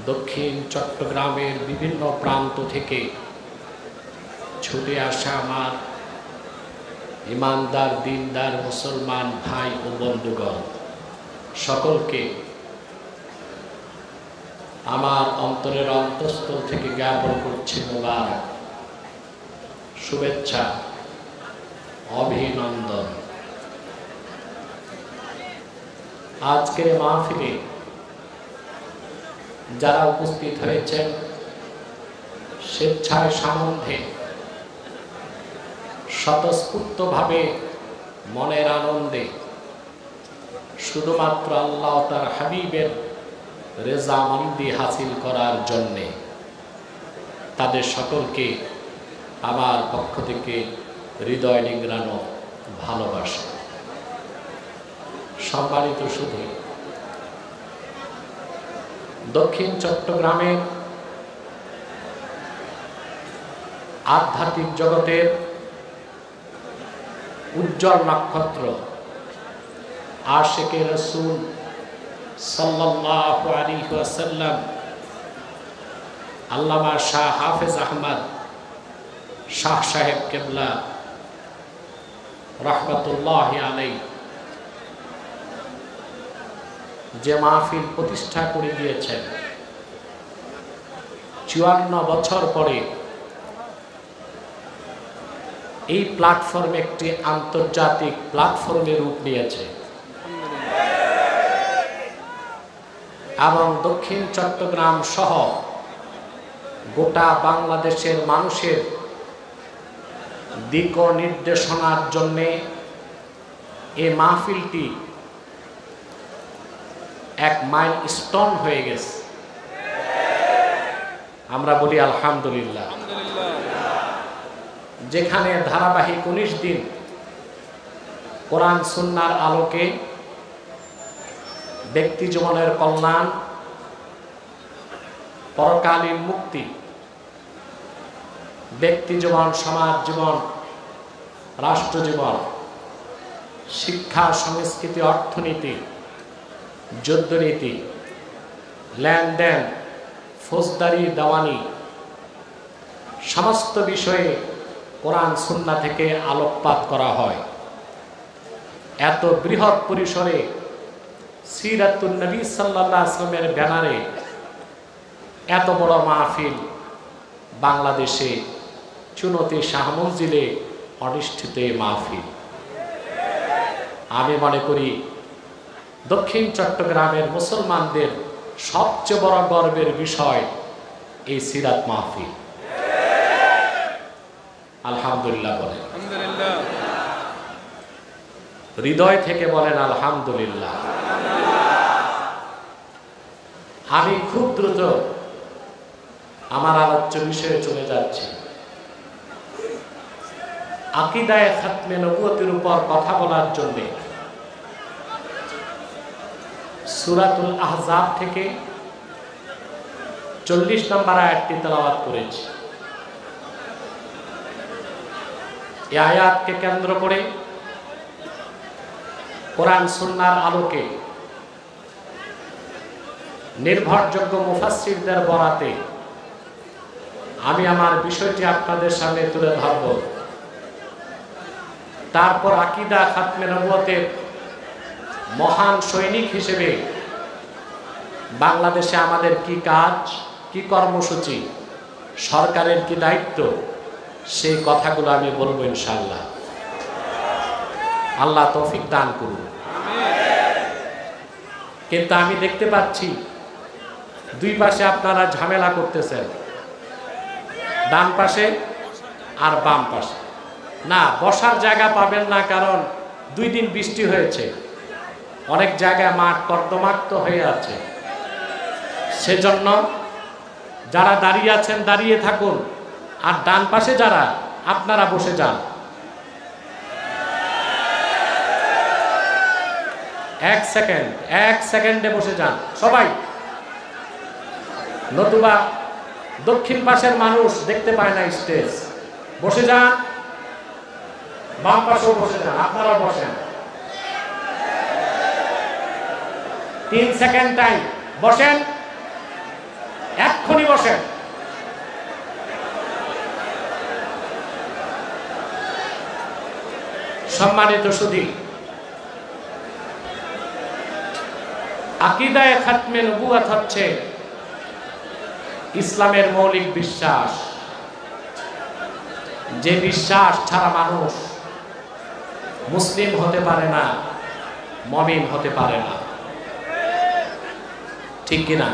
দক্ষিণ চট্টগ্রামের বিভিন্ন প্রান্ত থেকে ছুটে আসা আমার ইমানদার দিনদার মুসলমান ভাই ও বন্ধুগণ, সকলকে আমার অন্তরের অন্তঃস্থল থেকে জ্ঞাপন করছি মোবারক, শুভেচ্ছা, অভিনন্দন। আজকের মাহফিলে যারা উপস্থিত হয়েছেন, স্বেচ্ছায় সম্বন্ধে স্বতঃস্ফূর্তভাবে মনের আনন্দে শুধুমাত্র আল্লাহ তার হাবিবের রেজামন্দি হাসিল করার জন্যে তাদের সকলকে আমার পক্ষ থেকে হৃদয় নিংড়ানো ভালোবাসা। সম্মানিত শুধু দক্ষিণ চট্টগ্রামের আধ্যাত্মিক জগতের উজ্জ্বল নক্ষত্র আশিকে রাসূল সাল্লাল্লাহু আলাইহি ওয়াসাল্লাম আল্লামা শাহ হাফেজ আহমদ শাহ সাহেব কেবলা রাহমাতুল্লাহি আলাইহি যে মাহফিল প্রতিষ্ঠা করে দিয়েছেন, 54 বছর পরে এই প্ল্যাটফর্ম একটি আন্তর্জাতিক প্ল্যাটফর্মে রূপ নিয়েছে এবং দক্ষিণ চট্টগ্রাম সহ গোটা বাংলাদেশের মানুষের দিক নির্দেশনার জন্য এই মাহফিলটি এক মাইলস্টোন হয়ে গেছে। আমরা বলি আলহামদুলিল্লাহ। যেখানে ধারাবাহিক 19 দিন কোরআন সুন্নাহর আলোকে ব্যক্তি জীবনের কল্যাণ, পরকালীন মুক্তি, ব্যক্তি জীবন, সমাজ জীবন, রাষ্ট্র জীবন, শিক্ষা, সংস্কৃতি, অর্থনীতি, যুদ্ধনীতি, লেনদেন, ফৌজদারি, দেওয়ানি, সমস্ত বিষয়ে কোরআন সুন্নাহ থেকে আলোকপাত করা হয়। এত বৃহৎ পরিসরে সিরাতুন নবী সাল্লাল্লাহু আলাইহি ওয়াসাল্লামের ব্যানারে এত বড় মাহফিল বাংলাদেশে চুনতি শাহ মঞ্জিলে অনুষ্ঠিত এই মাহফিল, আমি মনে করি দক্ষিণ চট্টগ্রামের মুসলমানদের সবচেয়ে বড় গর্বের বিষয় এই সিরাত মাহফিল। আলহামদুলিল্লাহ বলেন, হৃদয় থেকে বলেন আলহামদুলিল্লাহ। আমি খুব দ্রুত আমার আলোচ্য বিষয়ে চলে যাচ্ছি। আকীদায়ে খাতমে নবুয়তের উপর কথা বলার জন্য সূরাতুল আহজাব থেকে 40 নম্বর আয়াতটি তেলাওয়াত করেছি। এই আয়াতকে কেন্দ্র করে কোরআন সুন্নাহর আলোকে নির্ভরযোগ্য মুফাসসিরদের বরাতে আমি আমার বিষয়টি আপনাদের সামনে তুলে ধরব। তারপর আকীদা খাতমে নবুয়তের মহান সৈনিক হিসেবে বাংলাদেশে আমাদের কি কাজ, কি কর্মসূচি, সরকারের কি দায়িত্ব, সেই কথাগুলো আমি বলবো ইনশাআল্লাহ। আল্লাহ তৌফিক দান করুন। কিন্তু আমি দেখতে পাচ্ছি দুই পাশে আপনারা ঝামেলা করতেছেন, ডান পাশে আর বাম পাশে। না, বসার জায়গা পাবেন না, কারণ 2 দিন বৃষ্টি হয়েছে, অনেক জায়গায় মাঠ কর্দমাক্ত হয়ে আছে। সেজন্য যারা দাঁড়িয়ে আছেন দাঁড়িয়ে থাকুন, আর ডান পাশে যারা, আপনারা বসে যান। এক সেকেন্ডে বসে যান সবাই, নতুবা দক্ষিণ পাশের মানুষ দেখতে পায় না স্টেজ। বসে যান, বাম পাশেও বসে যান, আপনারাও বসেন। 3 সেকেন্ড টাইম, বসেন। এক্ষুনি বসেন। সম্মানিত সুধী, আকীদায়ে খাতমে নবুয়ত হচ্ছে ইসলামের মৌলিক বিশ্বাস, যে বিশ্বাস ছাড়া মানুষ মুসলিম হতে পারে না, মুমিন হতে পারে না। ঠিক কিনা?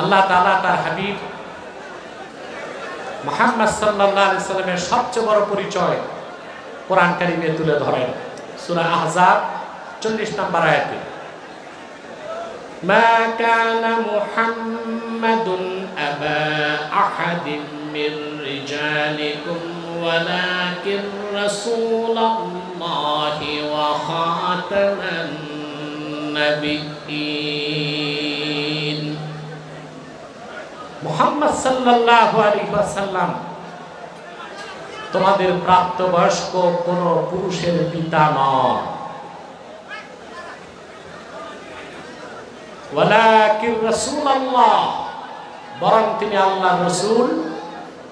আল্লাহ তাআলা তার হাবিব মুহাম্মদ সাল্লাল্লাহু আলাইহি সাল্লামের সবচেয়ে বড় পরিচয় কোরআন কারীমে তুলে ধরেন সূরা আহজাব 40 নম্বর আয়াতে, মা কানা মুহাম্মাদুন আবা আহাদিম মির রিজালিকুম ওয়ালাকিন রাসূলুল্লাহি ওয়া খাতামান নাবিয়্যিন। মুহাম্মদ সাল্লাল্লাহু আলাইহি ওয়াসাল্লাম তোমাদের প্রাপ্তবয়স্ক কোন পুরুষের পিতা নন, ওয়ালাকিন রাসূলুল্লাহ, বরং তিনি আল্লাহর রাসূল,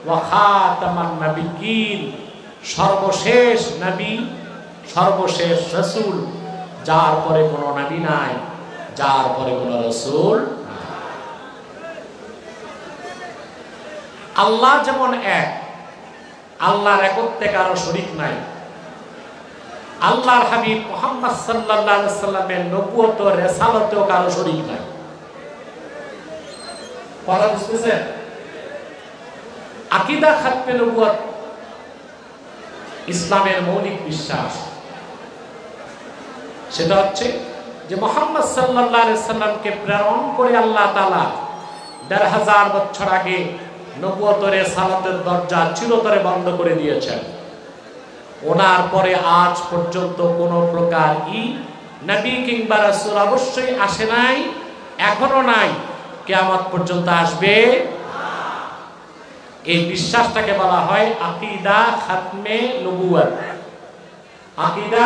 ওয়া খাতামান নাবিয়্যিন, সর্বশেষ নবী, সর্বশেষ রাসূল, যার পরে কোনো নবী নাই, যার পরে কোনো রাসূল। আল্লাহ যেমন এক, আল্লাহর একত্বে কারো শরীক নাই। আল্লাহর হাবিব মুহাম্মদ সাল্লাল্লাহু আলাইহি সাল্লামের নবুয়ত ও রিসালাতেও কারো শরীক নাই। কথা বুঝতেছেন? আকীদা খাতমে নবুয়ত ইসলামের মৌলিক বিশ্বাস, সেটা হচ্ছে যে মুহাম্মদ সাল্লাল্লাহু আলাইহি সাল্লামকে প্রেরণ করে আল্লাহ তাআলা ১৫০০ বছর আগে নবুয়ত ও রিসালাতের দরজা চিরতরে বন্ধ করে দিয়েছেন। ওনার পরে আজ পর্যন্ত কোন প্রকার নবী কিংবা রাসূল অবশ্যই আসে নাই, এখনো নাই, কিয়ামত পর্যন্ত আসবে না। এই বিশ্বাসটাকে বলা হয় আকীদা খাতমে নবুয়ত। আকীদা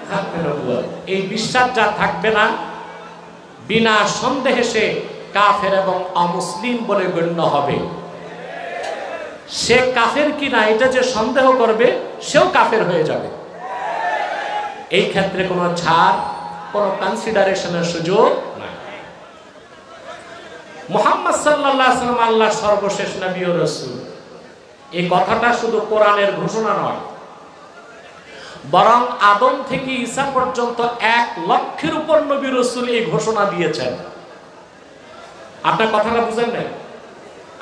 খাতমে নবুয়ত, এই বিশ্বাস যা থাকবে না, বিনা সন্দেহে সে কাফের এবং অমুসলিম বলে গণ্য হবে। সে কাফের কিনা এটা যে সন্দেহ করবে, সেও কাফের হয়ে যাবে। এই ক্ষেত্রে কোনো ছাড়, কোনো কনসিডারেশনের সুযোগ নাই। মুহাম্মদ সাল্লাল্লাহু আলাইহি ওয়াসাল্লাম আল্লাহর সর্বশেষ নবী ও রাসূল, এই কথাটা শুধু কোরআনের ঘোষণা নয়, বরং আদম থেকে ঈসা পর্যন্ত ১ লক্ষের উপর নবী রাসূল এই ঘোষণা দিয়েছেন। আপনার কথাটা বুঝেন নাই?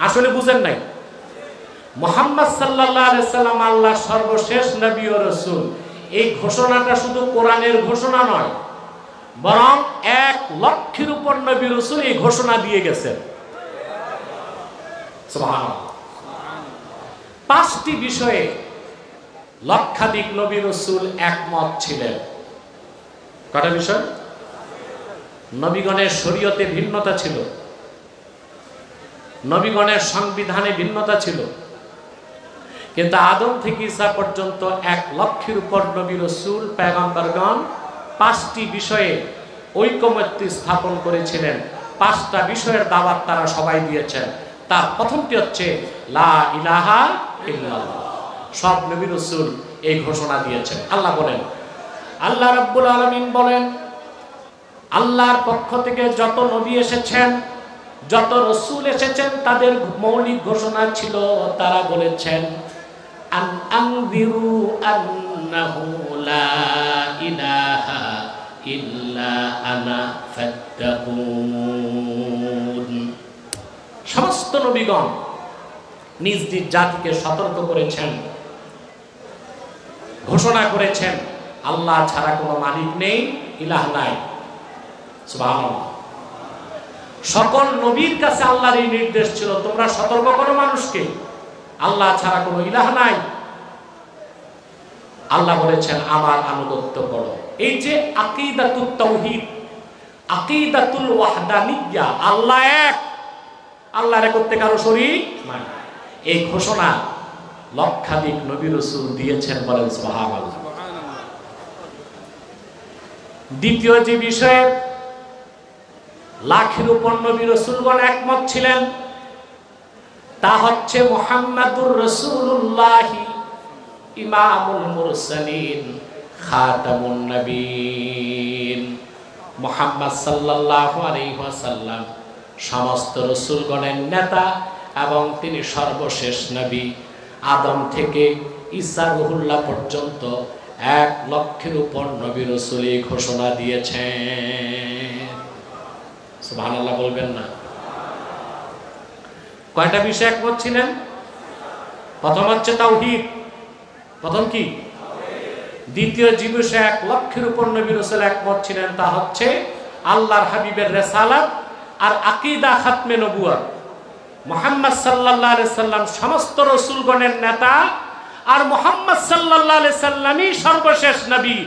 আসলে বুঝেন নাই। মুহাম্মদ সাল্লাল্লাহু আলাইহি সাল্লাম আল্লাহর সর্বশেষ নবী ও রাসূল, এই ঘোষণাটা শুধু কোরআনের ঘোষণা নয়, বরং ১ লক্ষের উপর নবী রাসূল এই ঘোষণা দিয়ে গেছেন। সুবহানাল্লাহ। ৫টি বিষয়ে লক্ষাধিক নবী রাসূল একমত ছিলেন। কয়টা বিষয়? নবীগণের শরীয়তে ভিন্নতা ছিল, নবীগণের সংবিধানে ভিন্নতা ছিল, কিন্তু আদম থেকে ঈসা পর্যন্ত ১ লক্ষের উপর নবী রাসূল পয়গম্বরগণ ৫টি বিষয়ে ঐকমত্য স্থাপন করেছিলেন। ৫টা বিষয়ের দাওয়াত তারা সবাই দিয়েছেন। তার প্রথমটি হচ্ছে লা ইলাহা ইল্লাল্লাহ। সব নবী রাসূল এই ঘোষণা দিয়েছেন। আল্লাহ বলেন, আল্লাহ রাব্বুল আলামিন বলেন, আল্লাহর পক্ষ থেকে যত নবী এসেছেন, যত রাসূল এসেছেন, তাদের মৌলিক ঘোষণা ছিল, তারা বলেছেন আন আনযিরু আন্নাহু লা ইলাহা ইল্লা আনা ফাত্তাকুন। সমস্ত নবীগণ নিজ নিজ জাতিকে সতর্ক করেছেন, ঘোষণা করেছেন আল্লাহ ছাড়া কোনো মালিক নেই, ইলাহ নাই। সুবহানাল্লাহ। সকল নবীর কাছে আল্লাহর এই নির্দেশ ছিল, তোমরা সতর্ক করো মানুষকে, আল্লাহ ছাড়া কোনো ইলাহ নাই। আল্লাহ বলেছেন আমার আনুগত্য করো। এই যে আকীদাতুত তাওহীদ, আকীদাতুল ওয়াহদানিয়্যাহ, আল্লাহ এক, আল্লাহর একত্বে কারো শরীক নাই, এই ঘোষণা লক্ষাধিক নবী রাসূল দিয়েছেন। বলেন সুবহানাল্লাহ। দ্বিতীয় যে বিষয়ে লাখের উপর নবী রাসূলগণ একমত ছিলেন, তা হচ্ছে মুহাম্মাদুর রাসূলুল্লাহ ইমামুল মুরসালিন খাতামুন নবীন। মুহাম্মদ সাল্লাল্লাহু আলাইহি ওয়াসাল্লাম সমস্ত রাসূলগণের নেতা এবং তিনি সর্বশেষ নবী। আদম থেকে ঈসা রুহুল্লাহ পর্যন্ত 1 লক্ষের উপর নবী রাসূল এই ঘোষণা দিয়েছেন। সুবহানাল্লাহ বলবেন না? কয়টা বিষয় একমত ছিলেন? প্রথম হচ্ছে তাওহীদ। প্রথম কি? দ্বিতীয় যে বিষয়ে 1 লক্ষের উপর নবী রাসূল একমত ছিলেন তা হচ্ছে আল্লাহর হাবিবের রিসালাত আর আকীদা খাতমে নবুয়ত। মুহাম্মদ সাল্লাল্লাহু আলাইহি সাল্লাম সমস্ত রাসূলগণের নেতা আর মুহাম্মদ সাল্লাল্লাহু আলাইহি সাল্লামই সর্বশেষ নবী।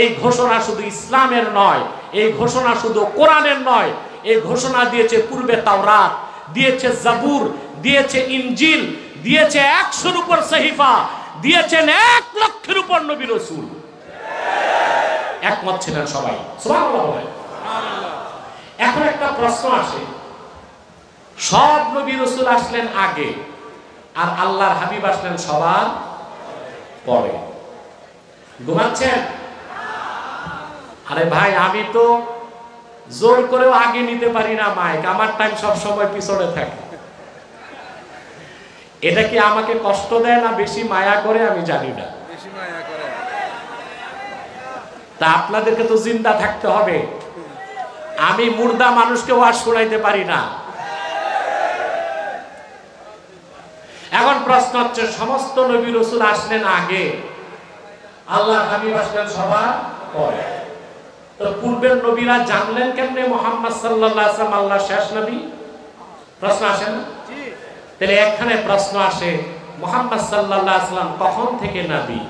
এই ঘোষণা শুধু ইসলামের নয়, এই ঘোষণা শুধু কোরআনের নয়, এই ঘোষণা দিয়েছে পূর্বে তাওরাত, দিয়েছে জাবুর, দিয়েছে ইনজিল, দিয়েছে 100-এর উপর সহিফা, দিয়েছেন 1 লক্ষের উপর নবী রাসূল। একমত ছিলেন সবাই। সুবহানাল্লাহ বলেন। এখন একটা প্রশ্ন আসে, সব নবী রাসূল আসলেন আগে আর আল্লাহর হাবিব আসলেন সবার পরে, ঘুমাচ্ছেন? আরে ভাই, আমি তো জোর করেও আগে নিতে পারি না মাইক, আমার টাইম সব সময় পিছনে থাকে। এটা কি আমাকে কষ্ট দেয় না বেশি মায়া করে? আমি জানি না। তা আপনাদেরকে তো জিন্দা থাকতে হবে। আমি মুর্দা মানুষকে ওয়াজ শোনাইতে পারি না। এখন প্রশ্ন হচ্ছে, সমস্ত নবী রাসূল আসলেন আগে, আল্লাহর হাবিব আসলেন সবার পরে। তো পূর্বের নবীরা জানলেন কেমনে মুহাম্মদ সাল্লাল্লাহু আলাইহি ওয়াসাল্লাম আল্লাহর শেষ নবী? প্রশ্ন আসে না? তাহলে এখানে প্রশ্ন আসে, মুহাম্মদ সাল্লাল্লাহু আলাইহি ওয়াসাল্লাম কখন থেকে নবী?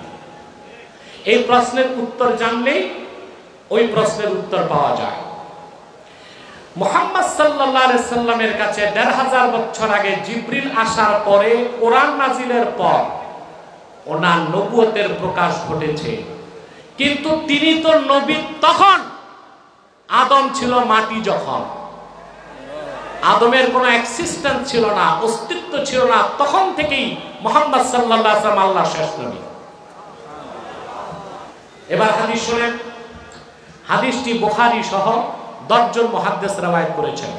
এই প্রশ্নের উত্তর জানলেই ওই প্রশ্নের উত্তর পাওয়া যায়। মুহাম্মদ সাল্লাল্লাহু আলাইহি সাল্লামের কাছে ১৫০০ বছর আগে জিবরিল আসার পরে, কোরআন নাজিলের পর ওনার নবুয়তের প্রকাশ ঘটেছে। কিন্তু তিনি তো নবী তখন, আদম ছিল মাটি যখন, আদমের কোনো এক্সিস্টেন্স ছিল না, অস্তিত্ব ছিল না, তখন থেকেই মুহাম্মদ সাল্লাল্লাহু আলাইহি ওয়াসাল্লাম আল্লাহর শেষ নবী। এবার হাদিস শুনেন। হাদিসটি বুখারী সহ 10 জন মুহাদ্দিস রওয়ায়াত করেছেন।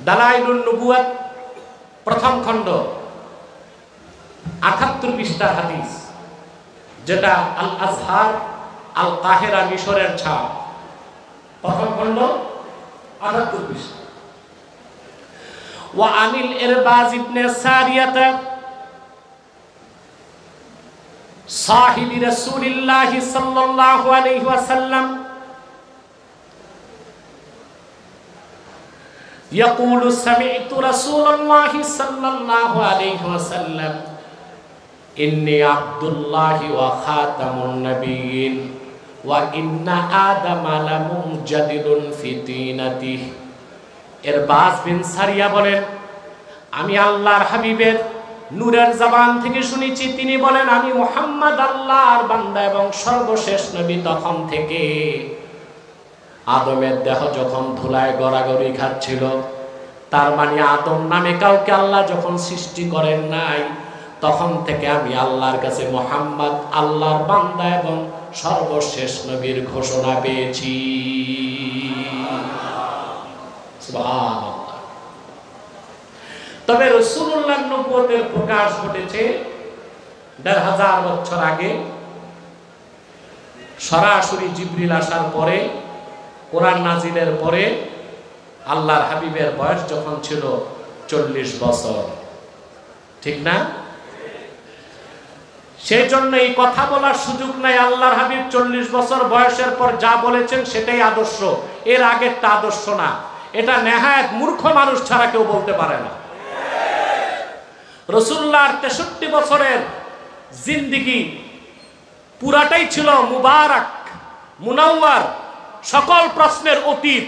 দালাইলুন নবুওয়াত প্রথম খণ্ড 78 পৃষ্ঠার হাদিস, যেটা আল আজহার আল কাহিরা মিশরের ছাপ, প্রথম খণ্ড 78 পৃষ্ঠা। ওয়া আনিল ইরবাজ ইবনে সারিয়াত সাহিবি রাসূলিল্লাহ সাল্লাল্লাহু আলাইহি ওয়াসাল্লাম يقول سمعت رسول الله صلى الله عليه وسلم إني عبد الله وخاتم النبيين وإن آدم لمنجدل في طينته। ইরবাজ বিন সারিয়া বলেন, আমি আল্লাহর হাবিবের নূরের জবান থেকে শুনেছি, তিনি বলেন, আমি মুহাম্মদ আল্লাহর বান্দা এবং সর্বশেষ নবী তখন থেকে। আদমের দেহ যখন ধুলায় গড়াগড়ি খাচ্ছিল, তার মানে আদম নামে কাউকে আল্লাহ যখন সৃষ্টি করেন নাই, তখন থেকে আমি আল্লাহর কাছে মুহাম্মদ আল্লাহর বান্দা এবং সর্বশেষ নবীর ঘোষণা পেয়েছি। সুবহানাল্লাহ। তবে রাসূলুল্লাহর নবুয়তের প্রকাশ ঘটেছে ১৫০০ বছর আগে, সরাসরি জিবরিল আসার পরে, কোরআন নাজিলের পরে। আল্লাহর হাবিবের বয়স যখন ছিল 40 বছর, ঠিক না? সেই জন্য এই কথা বলার সুযোগ নাই। আল্লাহর হাবিব 40 বছর বয়সের পর যা বলেছেন সেটাই আদর্শ, এর আগেরটা আদর্শ না। এটা নেহায়েত মূর্খ মানুষ ছাড়া কেউ বলতে পারে না। রাসূলুল্লাহর 63 বছরের জিন্দেগি পুরাটাই ছিল মুবারক, মুনাওয়ার, সকল প্রশ্নের অতীত।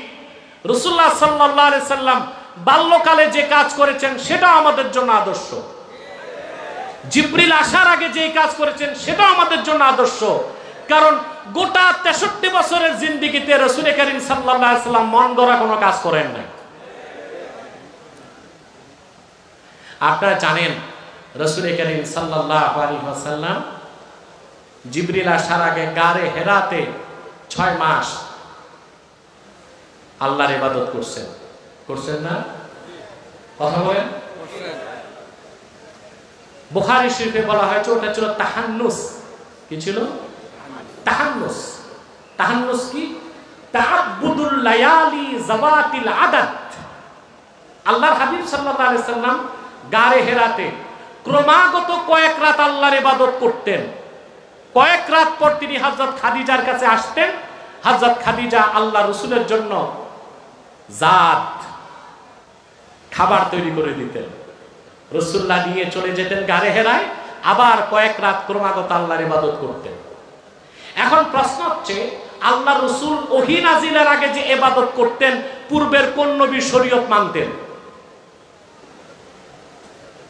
রাসূলুল্লাহ সাল্লাল্লাহু আলাইহি সাল্লাম বাল্যকালে যে কাজ করেছেন সেটা আমাদের জন্য আদর্শ। জিবরিল আসার আগে যে কাজ করেছেন সেটা আমাদের জন্য আদর্শ। কারণ গোটা 63 বছরের জিন্দেগিতে রাসূল করিম সাল্লাল্লাহু আলাইহি সাল্লাম মন গড়া কোনো কাজ করেন নাই। আপনারা জানেন রাসূল করিম সাল্লাল্লাহু আলাইহি ওয়াসাল্লাম জিবরিল আসার আগে গারে হেরাতে 6 মাস আল্লাহর ইবাদত করছেন না? কথা বলেন। বুখারী শরীফে বলা হয়েছে ওটা ছিল তাহান্নুস। কি ছিল? তাহান্নুস। তাহান্নুস কি? তাআব্বুদুল লায়ালি যাওয়াতিল আদাদ। আল্লাহর হাবিব সাল্লাল্লাহু আলাইহি সাল্লাম গারে হেরাতে ক্রমাগত কয়েক রাত আল্লাহর ইবাদত করতেন। কয়েক রাত পর তিনি হযরত খাদিজার কাছে আসতেন। হযরত খাদিজা আল্লাহ রাসূলের জন্য জাত খাবার তৈরি করে দিতেন। রাসূলুল্লাহ নিয়ে চলে যেতেন গারে হেরায়, আবার কয়েক রাত ক্রমাগত আল্লাহর ইবাদত করতেন। এখন প্রশ্ন হচ্ছে, আল্লাহ রাসূল ওহী নাজিলের আগে যে ইবাদত করতেন, পূর্বের কোন নবী শরীয়ত মানতেন?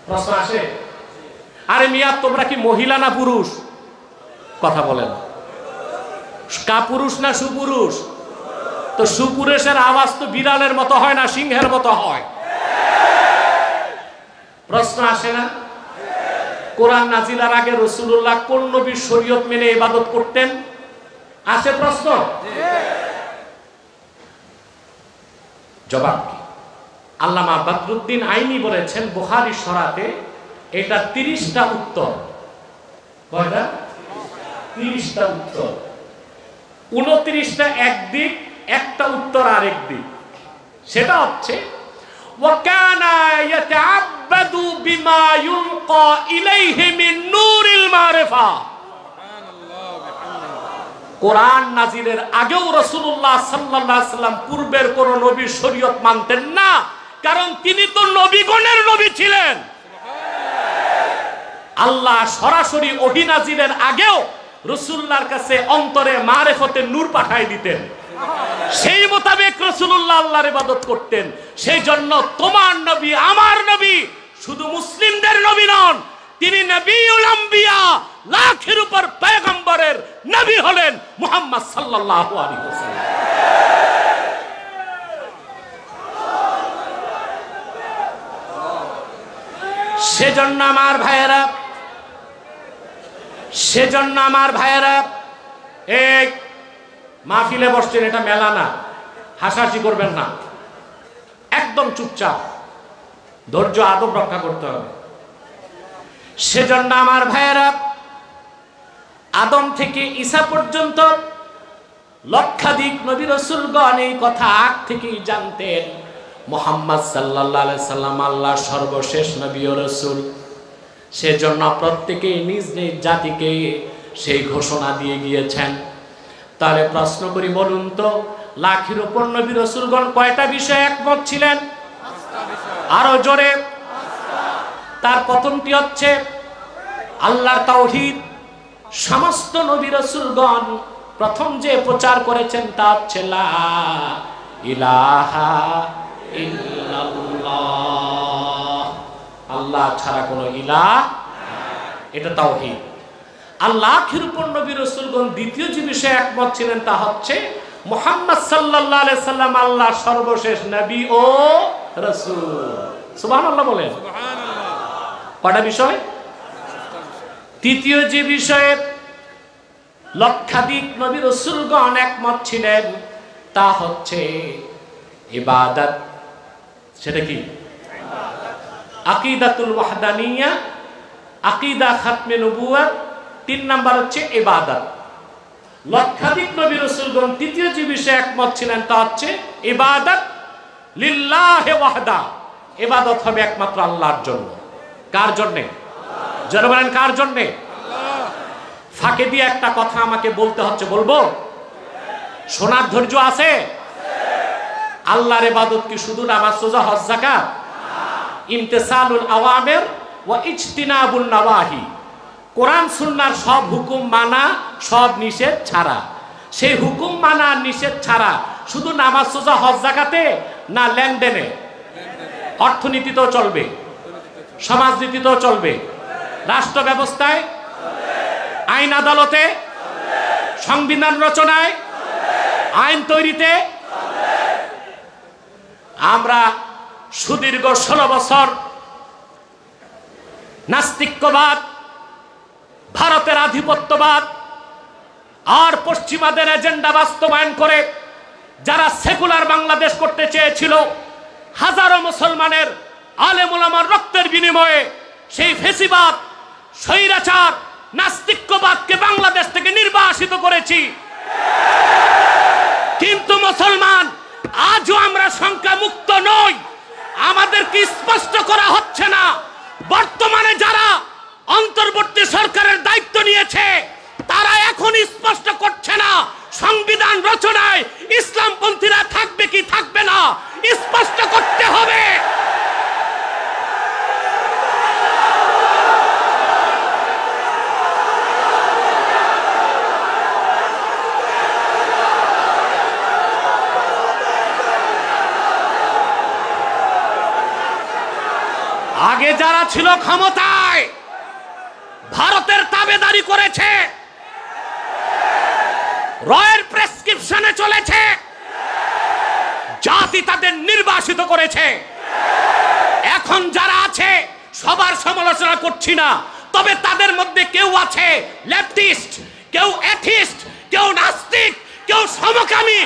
প্রশ্ন আসে। আরে মিয়া, তোমরা কি মহিলা না পুরুষ? কথা বলেন। কাপুরুষ না সুপুরুষ? তো সুপুরুষের আওয়াজ তো বিড়ালের মতো হয় না, সিংহের মতো হয়। প্রশ্ন আসে না? কোরআন নাজিলার আগে রাসূলুল্লাহ কোন নবীর শরীয়ত মেনে ইবাদত করতেন? আসে প্রশ্ন। জবাব কি? আল্লামা বদরুদ্দিন আইনি বলেছেন বুখারী শরাতে এটা 30টা উত্তর। কয়টা? 30টা উত্তর। 29টা একদিক, একটা উত্তর আরেক দিক। সেটা হচ্ছে ওয়াকানা ইয়াতাআব্বাদু বিমা ইউলকা ইলাইহি মিন নূরিল মারিফা। কোরআন নাজিলের আগেও রাসূলুল্লাহ সাল্লাল্লাহু আলাইহি সাল্লাম পূর্বের কোন নবীর শরীয়ত মানতেন না, কারণ তিনি তো নবীগণের নবী ছিলেন। আল্লাহ সরাসরি ওহী নাজিলের আগেও রাসূলুল্লাহর কাছে অন্তরে মারিফতের নূর পাঠায় দিতেন। সেই মোতাবেক রাসূলুল্লাহ আল্লাহর ইবাদত করতেন। সেই জন্য তোমার নবী, আমার নবী শুধু মুসলিমদের নবী নন, তিনি নবিউল আম্বিয়া, লাখের উপর পয়গম্বরের নবী হলেন মুহাম্মদ সাল্লাল্লাহু আলাইহি ওয়াসাল্লাম। সেজন্য আমার ভাইয়েরা, এই মাহফিলে বসছেন, এটা মেলা না, হাসাহাসি করবেন না, একদম চুপচাপ, ধৈর্য আদব রক্ষা করতে হবে। সেজন্য আমার ভাইয়েরা, আদম থেকে ঈসা পর্যন্ত লক্ষাধিক নবী রাসূলগণ এই কথা আগ থেকেই জানতেন। মুহাম্মদ সাল্লাল্লাহু আলাইহি সাল্লাম আল্লাহর সর্বশেষ নবী ও রাসূল। সেজন্য প্রত্যেকেই নিজ নিজ জাতিকে সেই ঘোষণা দিয়ে গিয়েছেন। তাহলে প্রশ্ন করি, বলুন তো, লাখের উপর নবী রাসূলগণ কয়টা বিষয়ে একমত ছিলেন? আরো জোরে। তার প্রথমটি হচ্ছে আল্লাহর তাওহীদ। সমস্ত নবী রাসূলগণ প্রথম যে প্রচার করেছেন তা হচ্ছে লা ইলাহা ইল্লাল্লাহ, আল্লাহ ছাড়া কোনো ইলাহ, এটা তাওহীদ। আল্লাহর উপর নবী রাসূলগণ দ্বিতীয় যে বিষয়ে একমত ছিলেন তা হচ্ছে মুহাম্মদ সাল্লাল্লাহু আলাইহি সাল্লাম আল্লাহর সর্বশেষ নবী ও রাসূল। সুবহানাল্লাহ বলেন। সুবহানাল্লাহ। কয়টা বিষয়? তৃতীয় যে বিষয়ে লক্ষাধিক নবী রাসূলগণ একমত ছিলেন তা হচ্ছে ইবাদত। সেটা কি? আকীদাতুল ওয়াহদানিয়া, আকীদা খাতমে নবুয়ত। 3 নাম্বার হচ্ছে ইবাদত। লক্ষাধিক নবী রাসূলগণ তৃতীয় যে বিষয়ে একমত ছিলেন তা হচ্ছে ইবাদত লিল্লাহি ওয়াহদা। ইবাদত হবে একমাত্র আল্লাহর জন্য। কার জন্য? যারা বলেন কার জন্য? আল্লাহ। ফাঁকে দিয়ে একটা কথা আমাকে বলতে হচ্ছে, বলবো? শোনার ধৈর্য আছে? আল্লাহর ইবাদত কি শুধু নামাজ, রোজা, হজ, যাকাত? ইমতিসালুল আওয়ামির ওয়া ইজতিনাবুন নাওয়াহি। কোরআন সুন্নাহর সব হুকুম মানা, সব নিষেধ ছাড়া। সেই হুকুম মানা আর নিষেধ ছাড়া শুধু নামাজ, রোজা, হজ, যাকাতে না, লেনদেনে, অর্থনীতিতেও চলবে, সমাজনীতিতেও চলবে, রাষ্ট্র ব্যবস্থায়, আইন আদালতে, সংবিধান রচনায়, আইন তৈরিতে। আমরা সুদীর্ঘ 16 বছর নাস্তিক্যবাদ, ভারতের আধিপত্যবাদ আর পশ্চিমাদের এজেন্ডা বাস্তবায়ন করে যারা সেকুলার বাংলাদেশ করতে চেয়েছিল, হাজারো মুসলমানের আলেম ওলামার রক্তের বিনিময়ে সেই ফেসিবাদ, স্বৈরাচার, নাস্তিক্যবাদকে বাংলাদেশ থেকে নির্বাসিত করেছি। কিন্তু মুসলমান আজও আমরা সংখ্যা মুক্ত নই। আমাদেরকে স্পষ্ট করা হচ্ছে না বর্তমানে যারা অন্তর্বর্তী সরকারের দায়িত্ব নিয়েছে তারা এখন স্পষ্ট করছে না সংবিধান রচনায় ইসলামপন্থীরা থাকবে কি থাকবে না, স্পষ্ট করতে হবে। আগে যারা ছিল ক্ষমতায় ভারতের তাবেদারি করেছে, রয়ের প্রেসক্রিপশনে চলেছে, জাতি তাদের নির্বাসিত করেছে। এখন যারা আছে সবার সমালোচনা করছি না, তবে তাদের মধ্যে কেউ আছে লেফটিস্ট, কেউ অ্যাথিস্ট, কেউ নাস্তিক, কেউ সমকামী,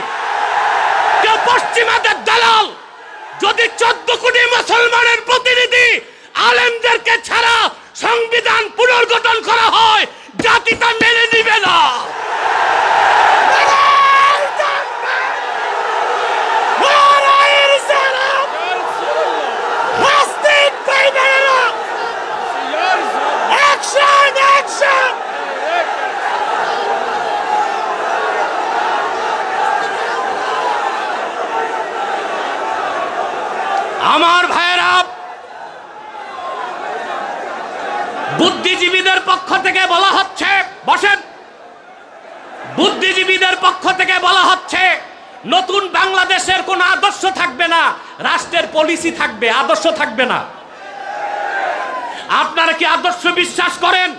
কেউ পশ্চিমাদের দালাল। যদি 14 কোটি মুসলমানের প্রতিনিধি আলেমদেরকে ছাড়া সংবিধান পুনর্গঠন করা হয়, জাতি তা মেনে নিবে না। আমার ভাইয়েরা, বুদ্ধিজীবীদের পক্ষ থেকে বলা হচ্ছে, বসেন, বুদ্ধিজীবীদের পক্ষ থেকে বলা হচ্ছে নতুন বাংলাদেশের কোন আদর্শ থাকবে না, রাষ্ট্রের পলিসি থাকবে, আদর্শ থাকবে না। আপনারা কি আদর্শ বিশ্বাস করেন?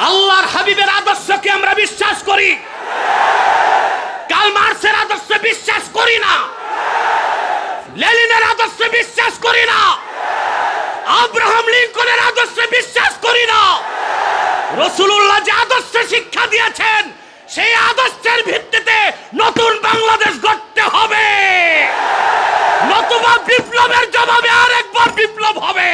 আল্লাহর হাবিবের আদর্শকে আমরা বিশ্বাস করি, কার্ল মার্ক্সের আদর্শে বিশ্বাস করি না, লেনিনের আদর্শে বিশ্বাস করি না, আব্রাহাম লিঙ্কনের আদর্শে বিশ্বাস করি না। রাসূলুল্লাহ যে আদর্শ শিক্ষা দিয়েছেন সেই আদর্শের ভিত্তিতে নতুন বাংলাদেশ গড়তে হবে, নতুবা বিপ্লবের জবাবে আরেকবার বিপ্লব হবে।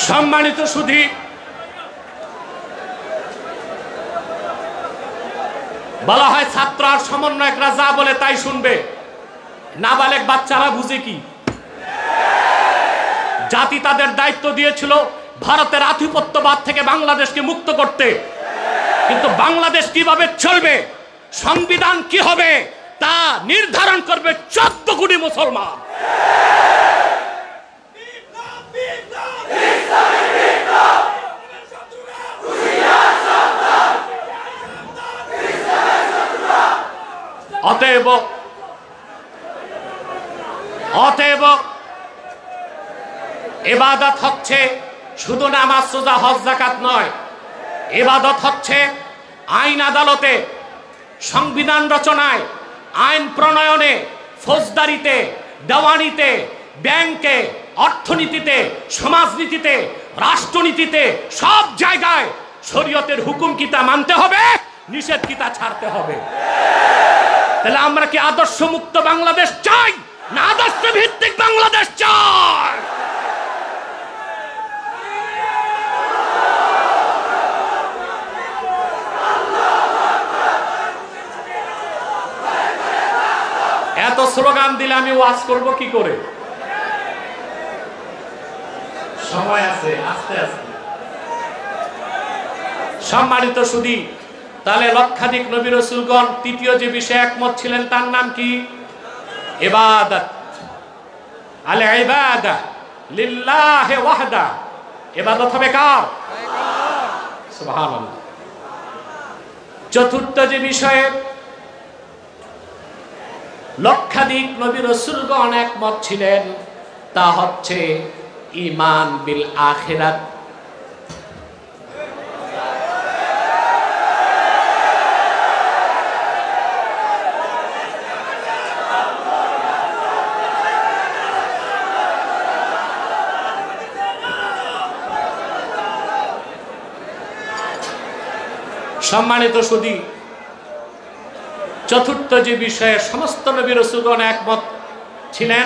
সম্মানিত সুধী, বলা হয় ছাত্র আর সমন্বয়করা যা বলে তাই শুনবে, নাবালেগ বাচ্চারা বুঝে কি? জাতি তাদের দায়িত্ব দিয়েছিল ভারতের আধিপত্যবাদ থেকে বাংলাদেশকে মুক্ত করতে, কিন্তু বাংলাদেশ কিভাবে চলবে, সংবিধান কি হবে তা নির্ধারণ করবে 14 কোটি মুসলমান। অতএব ইবাদত হচ্ছে শুধু নামাজ, রোজা, হজ, যাকাত নয়। ইবাদত হচ্ছে আইন আদালতে, সংবিধান রচনায়, আইন প্রণয়নে, ফৌজদারিতে, দেওয়ানিতে, ব্যাংকে, অর্থনীতিতে, সমাজনীতিতে, রাষ্ট্রনীতিতে, সব জায়গায় শরীয়তের হুকুম কিতা মানতে হবে, নিষেধ কিতা ছাড়তে হবে। তাহলে আমরা কি আদর্শ মুক্ত বাংলাদেশ চাই না আদর্শ ভিত্তিক বাংলাদেশ চাই? এত স্লোগান দিলে আমি ওয়াজ করব কি করে? সময় আছে, আস্তে আস্তে। সম্মানিত সুধী, তাহলে লক্ষাধিক নবী রাসূলগণ তৃতীয় যে বিষয়ে একমত ছিলেন তার নাম কি? ইবাদত। আল ইবাদা লিল্লাহি ওয়াহদা ইবাদত হবে কার? সুবহানাল্লাহ। চতুর্থ যে বিষয়ে লক্ষাধিক নবী রাসূলগণ একমত ছিলেন তা হচ্ছে ঈমান বিল আখিরাত। সম্মানিত সুধী, চতুর্থ যে বিষয়ে সমস্ত নবী রাসূলগণ একমত ছিলেন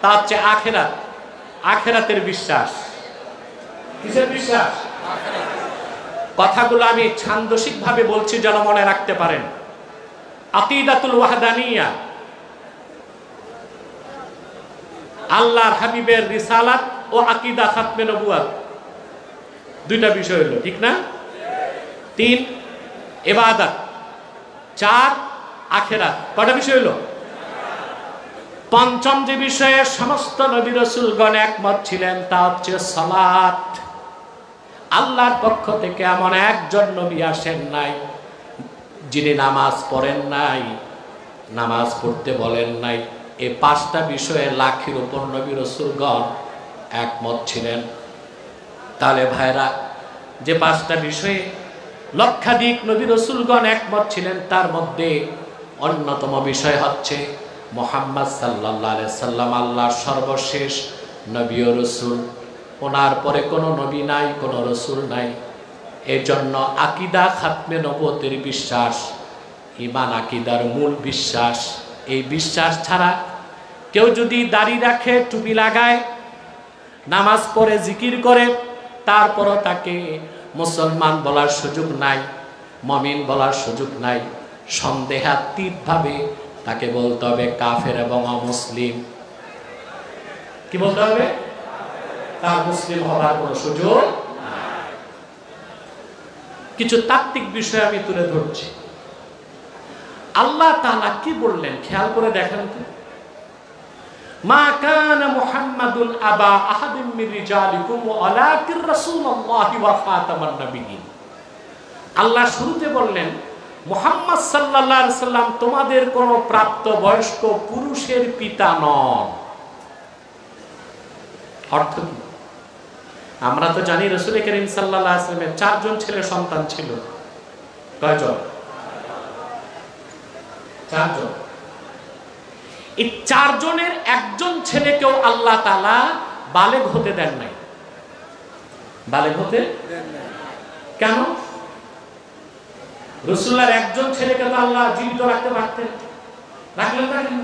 তা হচ্ছে আখিরাত, আখিরাতের বিশ্বাস। কিসের বিশ্বাস? কথাগুলো আমি ছান্দসিকভাবে বলছি যেন মনে রাখতে পারেন। আকিদাতুল ওয়াহদানিয়া, আল্লাহর হাবিবের রিসালাত ও আকিদা খাতমে নবুয়াত, দুইটা বিষয় হলো, ঠিক না? 3 ইবাদত, 4 আখিরাত, কয়টা বিষয় হলো? পঞ্চম যে বিষয়ে সমস্ত নবী রাসূলগণ একমত ছিলেন তা হচ্ছে সালাত। আল্লাহর পক্ষ থেকে এমন একজন নবী আসেন নাই যিনি নামাজ পড়েন নাই, নামাজ পড়তে বলেন নাই। এই 5টা বিষয়ে লাখের উপর নবী রাসূলগণ একমত ছিলেন। তাহলে ভাইরা, যে 5টা বিষয়ে লক্ষাধিক নবী রাসূলগণ একমত ছিলেন তার মধ্যে অন্যতম বিষয় হচ্ছে মুহাম্মদ সাল্লাল্লাহু আলাইহি সাল্লাম আল্লাহর সর্বশেষ নবী ও রাসূল। ওনার পরে কোনো নবী নাই, কোনো রাসূল নাই। এজন্য আকিদা খাতমে নবুয়তের বিশ্বাস, ঈমান আকিদার মূল বিশ্বাস। এই বিশ্বাস ছাড়া কেউ যদি দাড়ি রাখে, টুপি লাগায়, নামাজ পড়ে, জিকির করে, তারপরও তাকে মুসলমান বলার সুযোগ নাই, মুমিন বলার সুযোগ নাই। সন্দেহাতীতভাবে তাকে বলতে হবে কাফের এবং অমুসলিম। কি বলতে হবে? তার মুসলিম হওয়ার কোনো সুযোগ নাই। কিছু তাত্ত্বিক বিষয় আমি তুলে ধরছি। আল্লাহ তাআলা কি বললেন খেয়াল করে দেখেন তো। মা কানা মুহাম্মাদুন আবা আহাদিম মির রিজালিকুম ওয়ালাকির রাসূলুল্লাহি ওয়া খাতামান নাবিয়্যিন। আল্লাহ শুরুতে বললেন মুহাম্মদ সাল্লাল্লাহু আলাইহি সাল্লাম তোমাদের কোনো প্রাপ্ত বয়স্ক পুরুষের পিতা নন। অর্থ কি? আমরা তো জানি রাসূল করিম সাল্লাল্লাহু আলাইহি সাল্লামের 4 জন ছেলে সন্তান ছিল। কয়জন? 4 জন। এই 4 জনের একজন ছেলেকেও আল্লাহ তাআলা বালেগ হতে দেন নাই। বালেগ হতে দেন নাই কেন? রাসূলুল্লাহর একজন ছেলেকে তো আল্লাহ জীবিত রাখতে পারতেন, রাখলেন না কেন?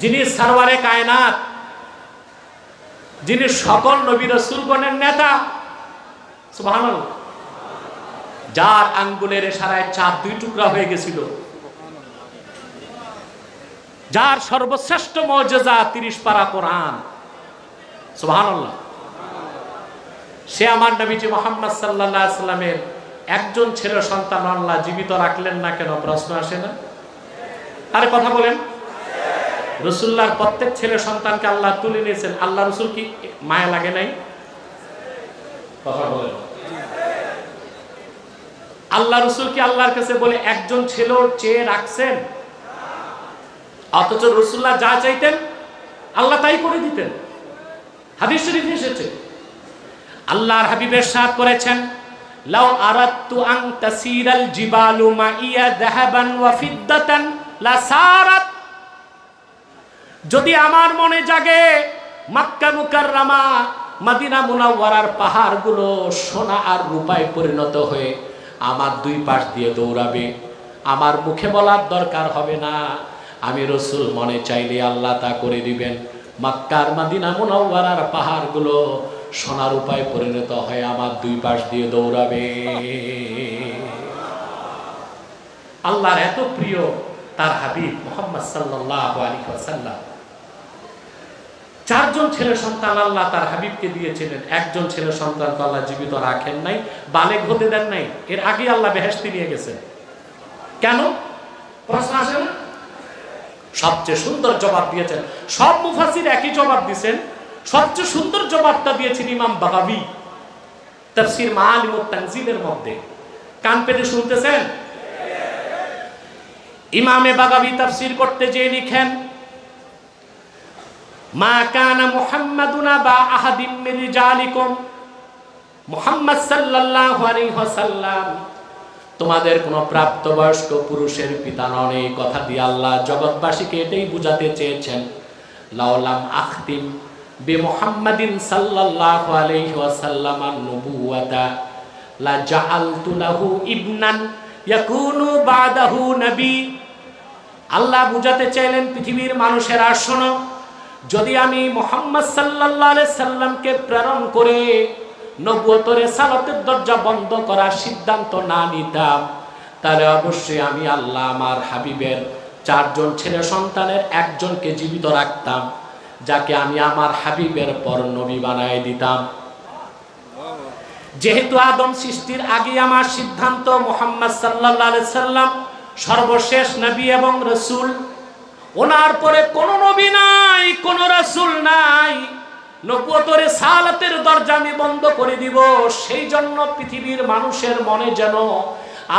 যিনি সরওয়ারে কায়নাত, যিনি সকল নবী রাসূলগণের নেতা, সুবহানাল্লাহ, যার আঙ্গুলের ইশারায় চাঁদ 2 টুকরা হয়ে গেছিল, যার সর্বশ্রেষ্ঠ মুজিজা 30 পারা কোরআন, সুবহানাল্লাহ, সে আমার নবীজি মুহাম্মদ সাল্লাল্লাহু আলাইহি সাল্লামের একজন ছেলে সন্তান আল্লাহ জীবিত রাখলেন না কেন? প্রশ্ন আসে না? আরে কথা বলেন। রাসূলুল্লাহর প্রত্যেক ছেলে সন্তানকে আল্লাহ তুলে নিয়েছেন। আল্লাহ রাসূল কি মায়া লাগে নাই? কথা বলেন। আল্লাহ রাসূল কি আল্লাহর কাছে বলে একজন ছেলে চেয়ে রাখছেন? অথচ রাসূলুল্লাহ যা চাইতেন আল্লাহ তাই করে দিতেন। হাদিস শরীফে এসেছে, আল্লাহর হাবিব ইরশাদ করেছেন, লাউ আরাদতু আন তাসিরাল জিবালু মাইয়া যাহাবান ওয়া ফিদ্দাতান লাসারাত। যদি আমার মনে জাগে মক্কা মুকাররমা, মদিনা মুনাওয়ারার পাহাড়গুলো সোনা আর রূপায় পরিণত হয়ে আমার 2 পাশ দিয়ে দৌড়াবে, আমার মুখে বলার দরকার হবে না। আমি রাসূল মনে চাইলে আল্লাহ তা করে দিবেন। মক্কার মদিনা মুনাওয়ারার পাহাড়গুলো সোনার রূপায় পরিণত হয়ে আমার 2 পাশ দিয়ে দৌড়াবে। আল্লাহর এত প্রিয় তার হাবিব মুহাম্মদ সাল্লাল্লাহু আলাইহি ওয়াসাল্লাম। 4 জন ছেলে সন্তান আল্লাহ তার হাবিবকে দিয়েছিলেন, একজন ছেলে সন্তানকে আল্লাহ জীবিত রাখেন নাই, বালেগ হতে দেন নাই। এর আগে আল্লাহ বেহেশতে নিয়ে গেছেন কেন? প্রশ্ন আসে না? সবচেয়ে সুন্দর জবাব দিয়েছেন। সব মুফাসসির একই জবাব দিয়েছেন, সবচেয়ে সুন্দর জবাবটা দিয়েছেন ইমাম বাগাবী তাফসীর মাআলিম ওয়াত তানজিলের মধ্যে। কান পেতে শুনতেছেন? ইমামে বাগাবী তাফসীর করতে যেয়ে লিখেন, মা কানা মুহাম্মাদুন আবা আহাদিম মিন রিজালিকুম, মুহাম্মদ সাল্লাল্লাহু আলাইহি ওয়াসাল্লাম তোমাদের কোন প্রাপ্তবয়স্ক পুরুষের পিতা নন। এই কথা দিয়ে আল্লাহ জগৎবাসীকে এটাই বুঝাতে চেয়েছেন, লাউলাম আখতিম বি মুহাম্মাদিন সাল্লাল্লাহু আলাইহি ওয়াসাল্লাম আন-নবুওয়াতা লা জাআলতু লাহু ইবনান ইয়াকুনু বাদাহু নবী। আল্লাহ বুঝাতে চাইলেন পৃথিবীর মানুষেরা শোনো, যদি আমি মুহাম্মদ সাল্লাল্লাহু আলাইহি সাল্লামকে প্রেরণ করে নবুয়তের রিসালাতের দরজা বন্ধ করার সিদ্ধান্ত না নিতাম, তাহলে অবশ্যই আমি আল্লাহ আমার হাবিবের 4 জন ছেলে সন্তানের একজনকে জীবিত রাখতাম, যাকে আমি আমার হাবিবের পর নবী বানায় দিতাম। যেহেতু আদম সৃষ্টির আগে আমার সিদ্ধান্ত মুহাম্মদ সাল্লাল্লাহু আলাইহি সাল্লাম সর্বশেষ নবী এবং রাসূল, ওনার পরে কোন নবী নাই, কোন রাসূল নাই, নবুয়তের রিসালাতের দরজা আমি বন্ধ করে দিব। সেই জন্য পৃথিবীর মানুষের মনে যেন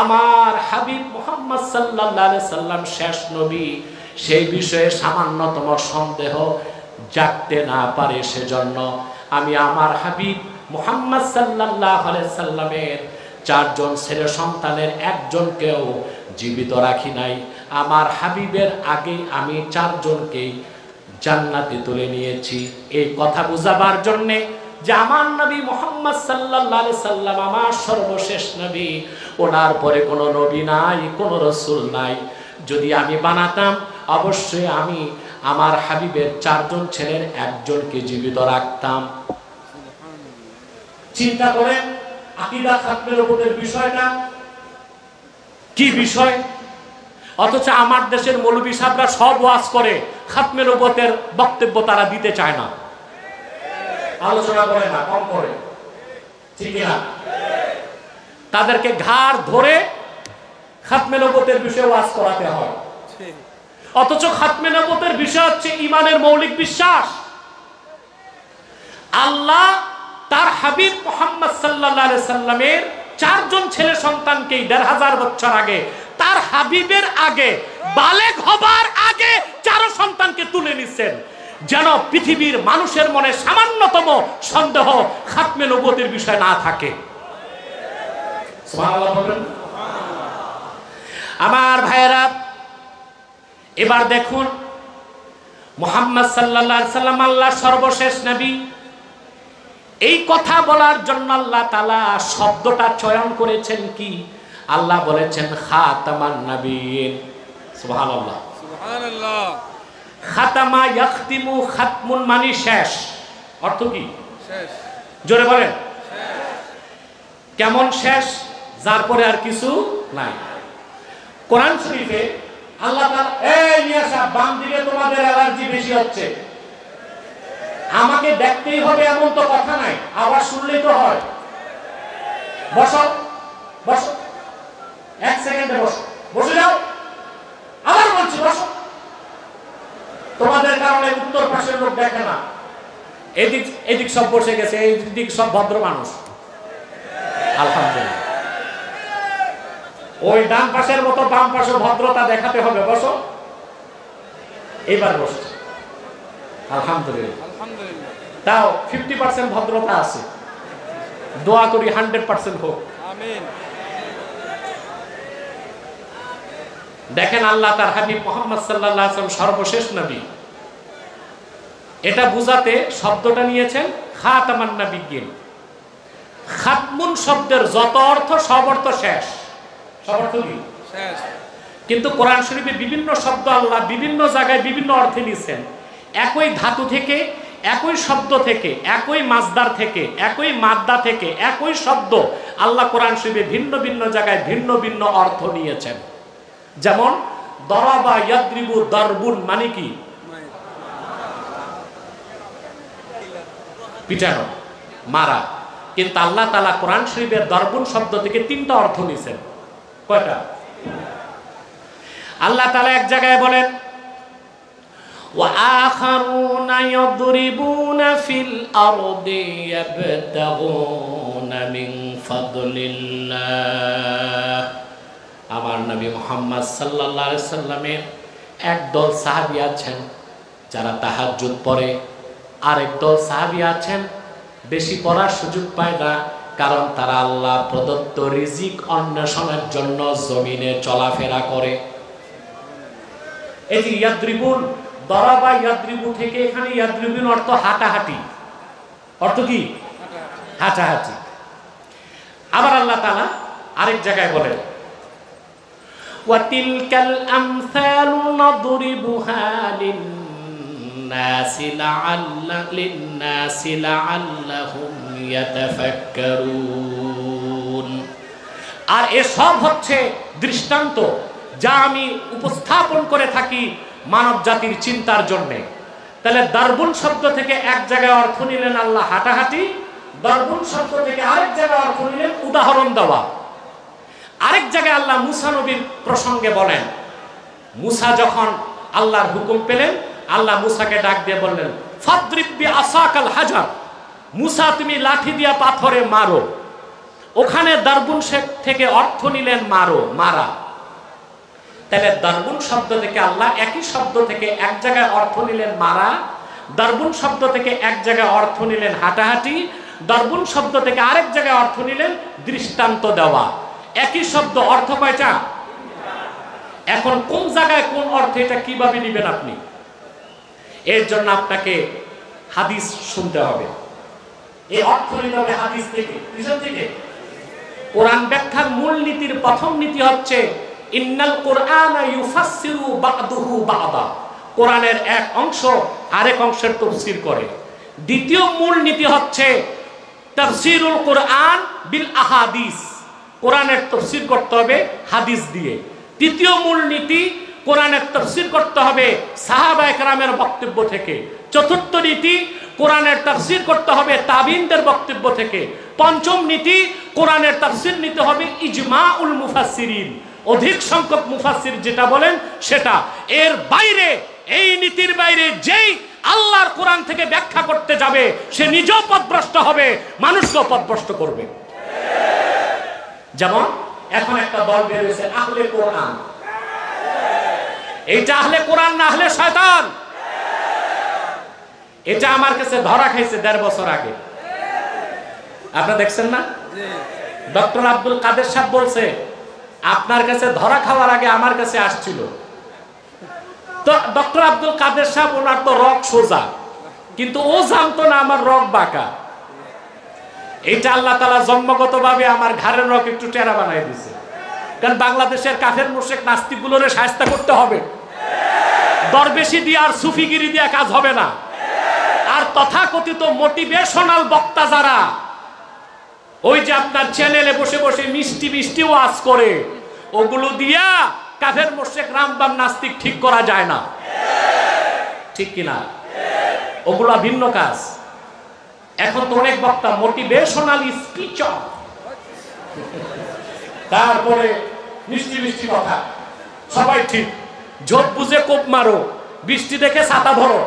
আমার হাবিব মুহাম্মদ সাল্লাল্লাহু আলাইহি সাল্লাম শেষ নবী সেই বিষয়ে সামান্যতম সন্দেহ জাগতে না পারে, সেজন্য আমি আমার হাবিব মুহাম্মদ সাল্লাল্লাহু আলাইহি সাল্লামের 4 জন ছেলে সন্তানের একজনকেও জীবিত রাখি নাই। আমার হাবিবের আগে আমি 4 জনকেই জান্নাতে তুলে নিয়েছি। এই কথা বুঝাবার জন্যে যে আমার নবী মুহাম্মদ সাল্লাল্লাহু আলাইহি সাল্লাম আমার সর্বশেষ নবী, ওনার পরে কোনো নবী নাই, কোনো রাসূল নাই। যদি আমি বানাতাম অবশ্যই আমি আমার হাবিবের 4 জন ছেলের একজনকে জীবিত রাখতাম। চিন্তা করেন আকীদা খাতমে নবুয়তের বিষয়টা কি বিষয়, অথচ আমার দেশের মৌলভী সাহেবরা সব ওয়াজ করে, খাতমে নবুয়তের বক্তব্য তারা দিতে চায় না, আলোচনা করে না, কম করে, ঠিক না? তাদেরকে ঘাড় ধরে খাতমে নবুয়তের বিষয়ে ওয়াজ করাতে হয়, অথচ খাতমে নবুয়তের বিষয় হচ্ছে ঈমানের মৌলিক বিশ্বাস। আল্লাহ তার হাবিব মুহাম্মদ সাল্লাল্লাহু আলাইহি সাল্লামের 4 জন ছেলে সন্তানকে 1500 বছর আগে তার হাবিবের আগে বালেগ হবার আগে 4 সন্তানকে তুলে নিছেন, যেন পৃথিবীর মানুষের মনে সামান্যতম সন্দেহ খাতমে নবুয়তের বিষয় না থাকে। সুবহানাল্লাহ বলেন। আমার ভাইয়েরা, এবার দেখুন মুহাম্মদ সাল্লাল্লাহু আলাইহি সাল্লাম আল্লাহ সর্বশেষ নবী, এই কথা বলার জন্য আল্লাহ তাআলা শব্দটা চয়ন করেছেন কি? আল্লাহ বলেছেন খাতামান নবিয়্যিন। সুবহানাল্লাহ, সুবহানাল্লাহ। খাতামা ইয়াখতিমু, খাতমুন মানে শেষ, অর্থ কি? শেষ। জোরে বলেন। শেষ। কেমন শেষ? যার পরে আর কিছু নাই। কোরআন শরীফে আল্লাহ তাআলা, এই মিয়া সাহেব বাম দিকে তোমাদের অ্যালার্জি বেশি হচ্ছে, আমাকে দেখতেই হবে এমন তো কথা নাই, আওয়াজ শুনলেই তো হয়। বসো বসো, 1 সেকেন্ডে বসো, বসে যাও, আবার বলছি বসো। তোমাদের কারণে উত্তর পাশের লোক দেখে না, এদিক এদিক সব বসে গেছে, এইদিক সব ভদ্র মানুষ, আলহামদুলিল্লাহ। ওই ডান পাশের মতো বাম পাশে ভদ্রতা দেখাতে হবে। বসো, এবার বসো, আলহামদুলিল্লাহ। তাও 50% ভদ্রতা আছে, দোয়া করি 100% হোক। আমিন। দেখেন আল্লাহ তার হাবিব মুহাম্মদ সাল্লাল্লাহু আলাইহি ওয়াসাল্লাম সর্বশেষ নবী, এটা বুঝাতে শব্দটা নিয়েছেন খাতামান নবিয়্যিন। খাতমুন শব্দের যত অর্থ সব অর্থ শেষ, সব অর্থ কি? শেষ। কিন্তু কোরআন শরীফে বিভিন্ন শব্দ আল্লাহ বিভিন্ন জায়গায় বিভিন্ন অর্থে নিয়েছেন। একই ধাতু থেকে, একই শব্দ থেকে, একই মাজদার থেকে, একই মাদ্দা থেকে একই শব্দ আল্লাহ কোরআন শরীফে ভিন্ন ভিন্ন জায়গায় ভিন্ন ভিন্ন অর্থ নিয়েছেন। যেমন দরাবা ইয়াদরিবু দারবুন মানে কি? পিটানো, মারা। কিন্তু আল্লাহ তাআলা কোরআন শরীফের দারবুন শব্দ থেকে 3টা অর্থ নিয়েছেন। কয়টা? আল্লাহ তাআলা এক জায়গায় বলেন وآخرون يضربون في الأرض يبتغون من فضل الله আমার নবী মুহাম্মদ সাল্লাল্লাহু আলাইহি সাল্লামের একদল সাহাবী আছেন যারা তাহাজ্জুদ পড়ে, আরেক দল সাহাবী আছেন বেশি পড়ার সুযোগ পায় না, কারণ তারা আল্লাহ প্রদত্ত রিজিক অন্বেষণের জন্য জমিনে চলাফেরা করে। এই যে ইয়াদ্রিবুন, দরাবা ইয়াদ্রিবু থেকে এখানে ইয়াদ্রিবুন অর্থ হাঁটাহাঁটি, অর্থ কি হাঁটাহাঁটি। আবার আল্লাহ তাআলা আরেক জায়গায় বলেন ওয়াতিলকাল আমসালু নাদরিবুহা লিন্নাসি লাআল্লাহুম ইয়াতাফাক্কারুন। আর এসব হচ্ছে দৃষ্টান্ত যা আমি উপস্থাপন করে থাকি মানব জাতির চিন্তার জন্য। তাহলে দারবুন শব্দ থেকে এক জায়গায় অর্থ নিলেন আল্লাহ হাঁটাহাঁটি, দারবুন শব্দ থেকে আরেক জায়গায় অর্থ নিলেন উদাহরণ দেওয়া। আরেক জায়গায় আল্লাহ মুসা নবীর প্রসঙ্গে বলেন, মুসা যখন আল্লাহর হুকুম পেলেন, আল্লাহ মুসাকে ডাক দিয়ে বললেন ফাদরিব বিআসাকাল হাজার, মুসা তুমি লাঠি দিয়া পাথরে মারো। ওখানে দারবুন থেকে অর্থ নিলেন মারো, মারা। তাহলে দারবুন শব্দ থেকে আল্লাহ একই শব্দ থেকে এক জায়গায় অর্থ নিলেন মারা, দারবুন শব্দ থেকে এক জায়গায় অর্থ নিলেন হাঁটাহাঁটি, দারবুন শব্দ থেকে আরেক জায়গায় অর্থ নিলেন দৃষ্টান্ত দেওয়া। একই শব্দ অর্থ কয়টা? এখন কোন জায়গায় কোন অর্থ, এটা কিভাবে নেবেন আপনি? এর জন্য আপনাকে হাদিস শুনতে হবে। এই অর্থ নিতে হবে হাদিস থেকে। কিসের থেকে? কোরআন ব্যাখ্যার মূল নীতির প্রথম নীতি হচ্ছে ইন্নাল কুরআনা ইউফাসসিরু বা'দুহু বা'দা, কোরআনের এক অংশ আরেক অংশের তাফসীর করে। দ্বিতীয় মূল নীতি হচ্ছে তাফসীরুল কুরআন বিল আহাদিস, কোরআনের তাফসীর করতে হবে হাদিস দিয়ে। তৃতীয় মূল নীতি কোরআনের তাফসীর করতে হবে সাহাবায়ে কেরামের বক্তব্য থেকে। চতুর্থ নীতি কোরআনের তাফসীর করতে হবে তাবিনদের বক্তব্য থেকে। পঞ্চম নীতি কোরআনের তাফসীর নিতে হবে ইজমাউল মুফাসসিরিন, অধিক সংখ্যক মুফাসসির যেটা বলেন সেটা। এর বাইরে, এই নীতির বাইরে যেই আল্লাহর কোরআন থেকে ব্যাখ্যা করতে যাবে সে নিজেও পথভ্রষ্ট হবে, মানুষকেও পথভ্রষ্ট করবে। যেমন এখন একটা দল বের হয়েছে আহলে কোরআন। এইটা আহলে কোরআন না আহলে শয়তান? এটা আমার কাছে ধরা খাইছে 1.5 বছর আগে। আপনারা দেখছেন না? ডক্টর আব্দুল কাদের সাহেব বলছে আপনার কাছে ধরা খাওয়ার আগে আমার কাছে আসছিল। তো ডক্টর আব্দুল কাদের সাহেব, ওনার তো রক সোজা, কিন্তু ও জানতো না আমার রক বাঁকা। এটা আল্লাহ তাআলা জন্মগতভাবে আমার ঘাড়ের রক একটু টেরা বানাই দিয়েছে। কারণ বাংলাদেশের কাফের মুশরিক নাস্তিকগুলোরে শায়েস্তা করতে হবে। দরবেশি দিয়ে আর সুফিগিরি দিয়ে কাজ হবে না। আর তথাকথিত মোটিভেশনাল বক্তা যারা, ওই যে আপনার চ্যানেলে বসে বসে মিষ্টি মিষ্টি ওয়াজ করে, ওগুলো দিয়া কাফের মুশরিক রামবাম নাস্তিক ঠিক করা যায় না, ঠিক কিনা? ওগুলা ভিন্ন কাজ। এখন তো অনেক বক্তা মোটিভেশনাল স্পিচার, তারপরে মিষ্টি মিষ্টি কথা, সবাই ঠিক, ঝোপ বুঝে কোপ মারো, বৃষ্টি দেখে ছাতা ধরো।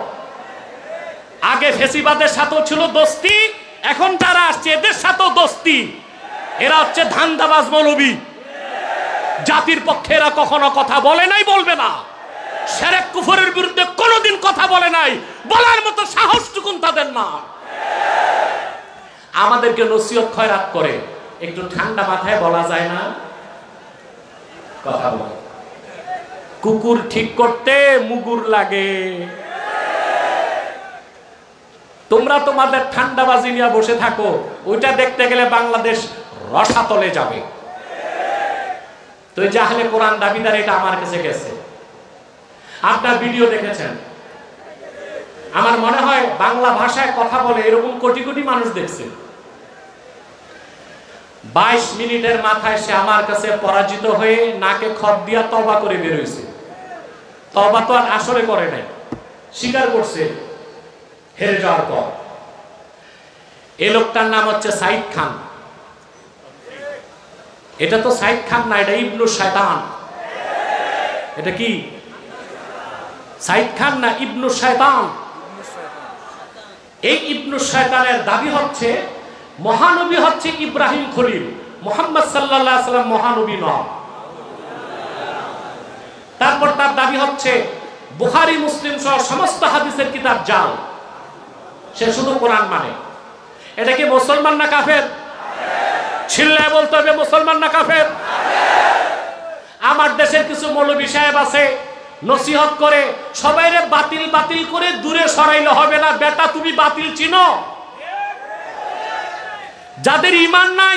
আগে ফেসিবাদের সাথেও ছিল দোস্তি, এখন তারা আসছে এদের সাথেও দোস্তি। এরা হচ্ছে ধান্দাবাজ মৌলবী। জাতির পক্ষে এরা কখনো কথা বলে নাই, বলবে না। শিরক কুফরের বিরুদ্ধে কোনোদিন কথা বলে নাই, বলার মতো সাহসটুকুন তাদের না। আমাদেরকে নসিহত খয়রাত করে, একটু ঠান্ডা মাথায় বলা যায় না? কথা বলে কুকুর ঠিক করতে মুগুর লাগে। তোমরা তোমাদের ঠান্ডাবাজি নিয়ে বসে থাকো, ওইটা দেখতে গেলে বাংলাদেশ রসাতলে যাবে। তো এই যে আহলে কোরআন দাবিদার, এটা আমার কাছে গেছে। আপনার ভিডিও দেখেছেন, আমার মনে হয় বাংলা ভাষায় কথা বলে এরকম কোটি কোটি মানুষ দেখছে। 22 মিনিটের মাথায় সে আমার কাছে পরাজিত হয়ে নাকে খত দিয়া তওবা করে বের হয়েছে। তওবা তো আর আসলে করে নাই, স্বীকার করছে হেরে যাওয়ার পর। এই লোকটার নাম হচ্ছে সাইদ খান। এটা তো সাইদ খান না, এটা ইবনু শয়তান। এটা কি? সাইদ খান না ইবনু শয়তান। এই ইবনু শয়তানের দাবি হচ্ছে মহানবী হচ্ছে ইব্রাহিম খলিল, মুহাম্মদ সাল্লাল্লাহু আলাইহি ওয়াসাল্লাম মহানবী নন। তারপর তার দাবি হচ্ছে বুখারী মুসলিম সহ সমস্ত হাদিসের কিতাব জাল, সে শুধু কোরআন মানে। এটা কি মুসলমান না কাফের? চিল্লায় বলতে হবে মুসলমান না কাফের? আমার দেশের কিছু মৌলবী সাহেব আছে নসিহত করে সবাইরে বাতিল বাতিল করে দূরে সরাইলে হবে না। বেটা তুমি বাতিল চিনো? যাদের ঈমান নাই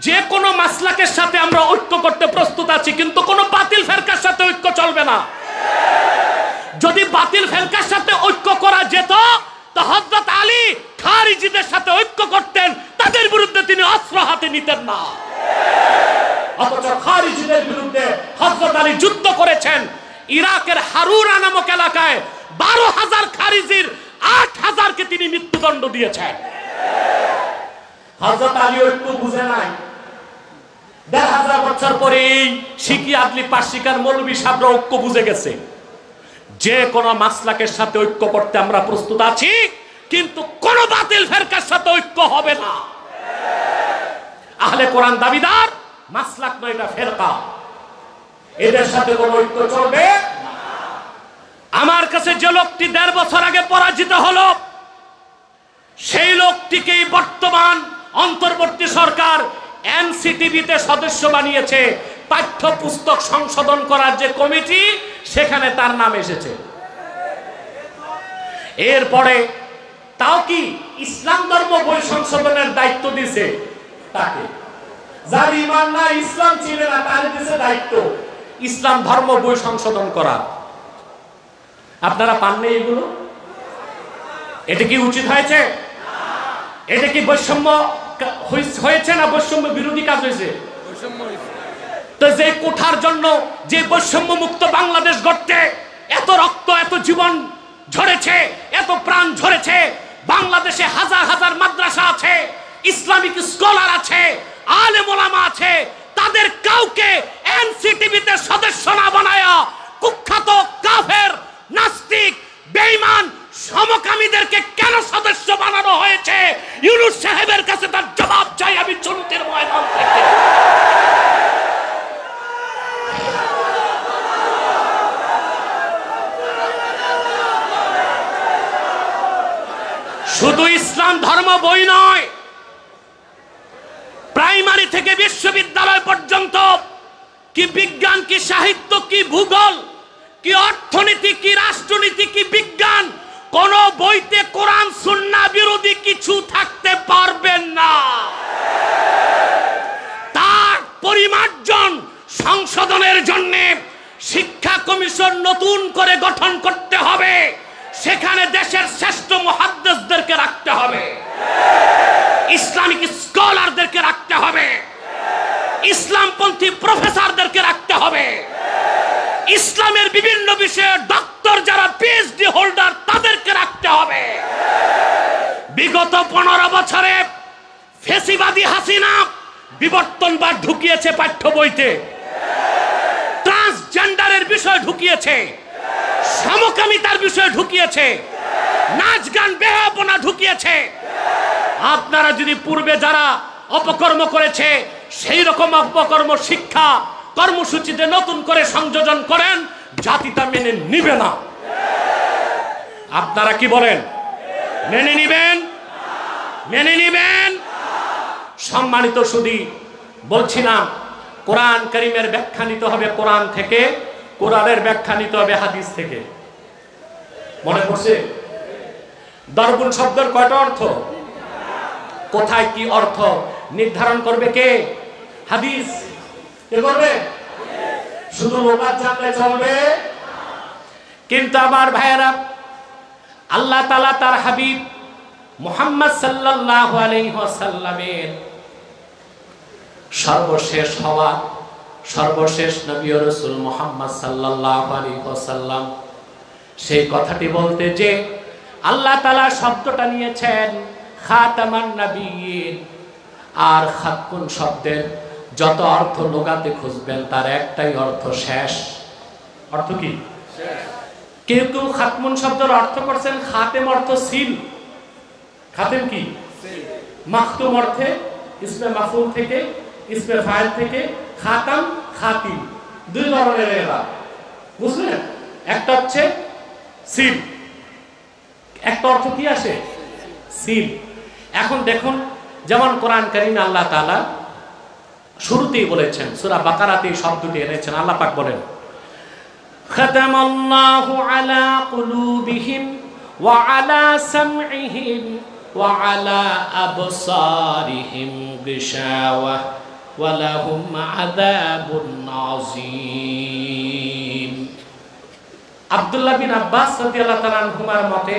যে কোনো মাসলাকের সাথে আমরা ঐক্য করতে প্রস্তুত আছি, কিন্তু কোনো বাতিল ফেরকার সাথে ঐক্য চলবে না। যদি বাতিল ফেরকার সাথে ঐক্য করা যেত তো হযরত আলী খারিজিদের সাথে ঐক্য করতেন, তাদের বিরুদ্ধে তিনি অস্ত্র হাতে নিতেন না। অথচ খারিজিদের বিরুদ্ধে হযরত আলী যুদ্ধ করেছেন। ইরাকের হারুরা নামক এলাকায় 12,000 খারিজির 8,000কে তিনি মৃত্যুদণ্ড দিয়েছেন। হযরত আলী ঐক্য বুঝে নাই। 1,500 বছর পরে এই শিকি আদলি পাশিকার মৌলবী সাহেবরা ঐক্য বুঝে গেছে। যে কোনো মাসলাকের সাথে ঐক্য করতে আমরা প্রস্তুত আছি, কিন্তু কোন বাতিল ফেরকার সাথে ঐক্য হবে না। আহলে কোরআন দাবিদার মাসলাক নয়, এটা ফেরকা। এদের সাথে কোন ঐক্য চলবে না। আমার কাছে যে লোকটি 1.5 বছর আগে পরাজিত হলো, সেই লোকটিকেই বর্তমান অন্তর্বর্তী সরকার এনসিটিভিতে সদস্য বানিয়েছে। পাঠ্যপুস্তক সংশোধন করার যে কমিটি, সেখানে তার নাম এসেছে। এরপরে তাও কি ইসলাম ধর্ম বই সংশোধনের দায়িত্ব দিছে তাকে। যার ঈমান না, ইসলাম চিনে না, তার দিছে দায়িত্ব ইসলাম ধর্ম বই সংশোধন করা। আপনারা পাননি এগুলো? এটা কি উচিত হয়েছে? এটা কি বৈষম্য হয়েছে না বৈষম্য বিরোধী কাজ হয়েছে? তো যে কোঠার জন্য, যে বৈষম্য মুক্ত বাংলাদেশ গড়তে এত রক্ত, এত জীবন ঝরেছে, এত প্রাণ ঝরেছে, বাংলাদেশে হাজার হাজার মাদ্রাসা আছে, ইসলামিক স্কলার আছে, আলেম ওলামা আছে, তাদের কাউকে এনসিটিভিতে সদস্য না বানায়া কুখ্যাত কাফের, নাস্তিক, বেঈমান, সমকামীদেরকে কেন সদস্য বানানো হয়েছে? ইউনূস সাহেবের কাছে তার জবাব চাই আমি চলতের ময়দান থেকে। শুধু ইসলাম ধর্ম বই নয়, প্রাইমারি থেকে বিশ্ববিদ্যালয় পর্যন্ত কি বিজ্ঞান, কি সাহিত্য, কি ভূগোল, কি অর্থনীতি, কি রাষ্ট্রনীতি, কি বিজ্ঞান, কোন বইতে কোরআন সুন্নাহ বিরোধী কিছু থাকতে পারবেন না। তার পরিমার্জন সংশোধনের জন্য শিক্ষা কমিশন নতুন করে গঠন করতে হবে। সেখানে দেশের শ্রেষ্ঠ মুহাদ্দিসদেরকে রাখতে হবে, ইসলামিক স্কলারদেরকে রাখতে হবে, ইসলামপন্থী প্রফেসরদেরকে রাখতে হবে, ইসলামের বিভিন্ন বিষয়ে ডক্টর যারা পিএইচডি হোল্ডার তাদেরকে রাখতে হবে। বিগত 15 বছরে ফ্যাসিবাদী হাসিনা বিবর্তনবাদ ঢুকিয়েছে পাঠ্য বইতে, ট্রান্সজেন্ডারের বিষয় ঢুকিয়েছে, সমকামিতার বিষয় ঢুকিয়েছে, নাচ গান বেহায়াপনা ঢুকিয়েছে। আপনারা যদি পূর্বে যারা অপকর্ম করেছে সেই রকম অপকর্ম শিক্ষা কর্মসূচিতে নতুন করে সংযোজন করেন, জাতি তা মেনে নিবে না। আপনারা কি বলেন? মেনে নিবেন? মেনে নিবেন? সম্মানিত সুধী, বলছিলাম কোরআন কারীমের ব্যাখ্যা নিতে হবে কোরআন থেকে, কোরআনের ব্যাখ্যা নিতে হবে হাদিস থেকে। মনে পড়ছে? দরবুন শব্দের কয়টা অর্থ? কোথায় কি অর্থ নির্ধারণ করবে কে? হাদিস। কে করবে? শুধু লোকাল জানলে চলবে? কিন্তু আমার ভাইয়েরা, আল্লাহ তাআলা তার হাবিব মুহাম্মদ সাল্লাল্লাহু আলাইহি ওয়াসাল্লামের সর্বশেষ হওয়া, সর্বশেষ নবী ও রাসূল মুহাম্মদ সাল্লাল্লাহু আলাইহি ওয়াসাল্লাম, সেই কথাটি বলতে যে আল্লাহ তাআলা শব্দটা নিয়েছেন খাতামান নবিয়্যিন, আর খাতকুন শব্দের যত অর্থ লোগাতে খুঁজবেন তার একটাই অর্থ শেষ। অর্থ কি? কেউ কেউ খাতমুন শব্দের অর্থ করছেন খাতেম অর্থ সিল। খাতেম কি? মাখতুম অর্থে ইসমে মাফউল থেকে, ইসমে ফাইল থেকে, খাতাম খাতিম, দুই ধরনের এরা, বুঝলেন? একটা হচ্ছে সিল, একটা অর্থ কি আসে? সিল। এখন দেখুন, যেমন কোরআন কারীমে আল্লাহ তাআলা শুরুতেই বলেছেন, সূরা বাকারাতে এই শব্দটি এনেছেন। আল্লাহ পাক বলেন, খাতামাল্লাহু আলা কুলুবিহিম ওয়া আলা সামইহিম ওয়া আলা আবসারিহিম গিশাওয়া ওয়া লাহুম আযাবুন আযীম। আব্দুল্লাহ বিন আব্বাস রাদিয়াল্লাহু তাআলা আনহুমার মতে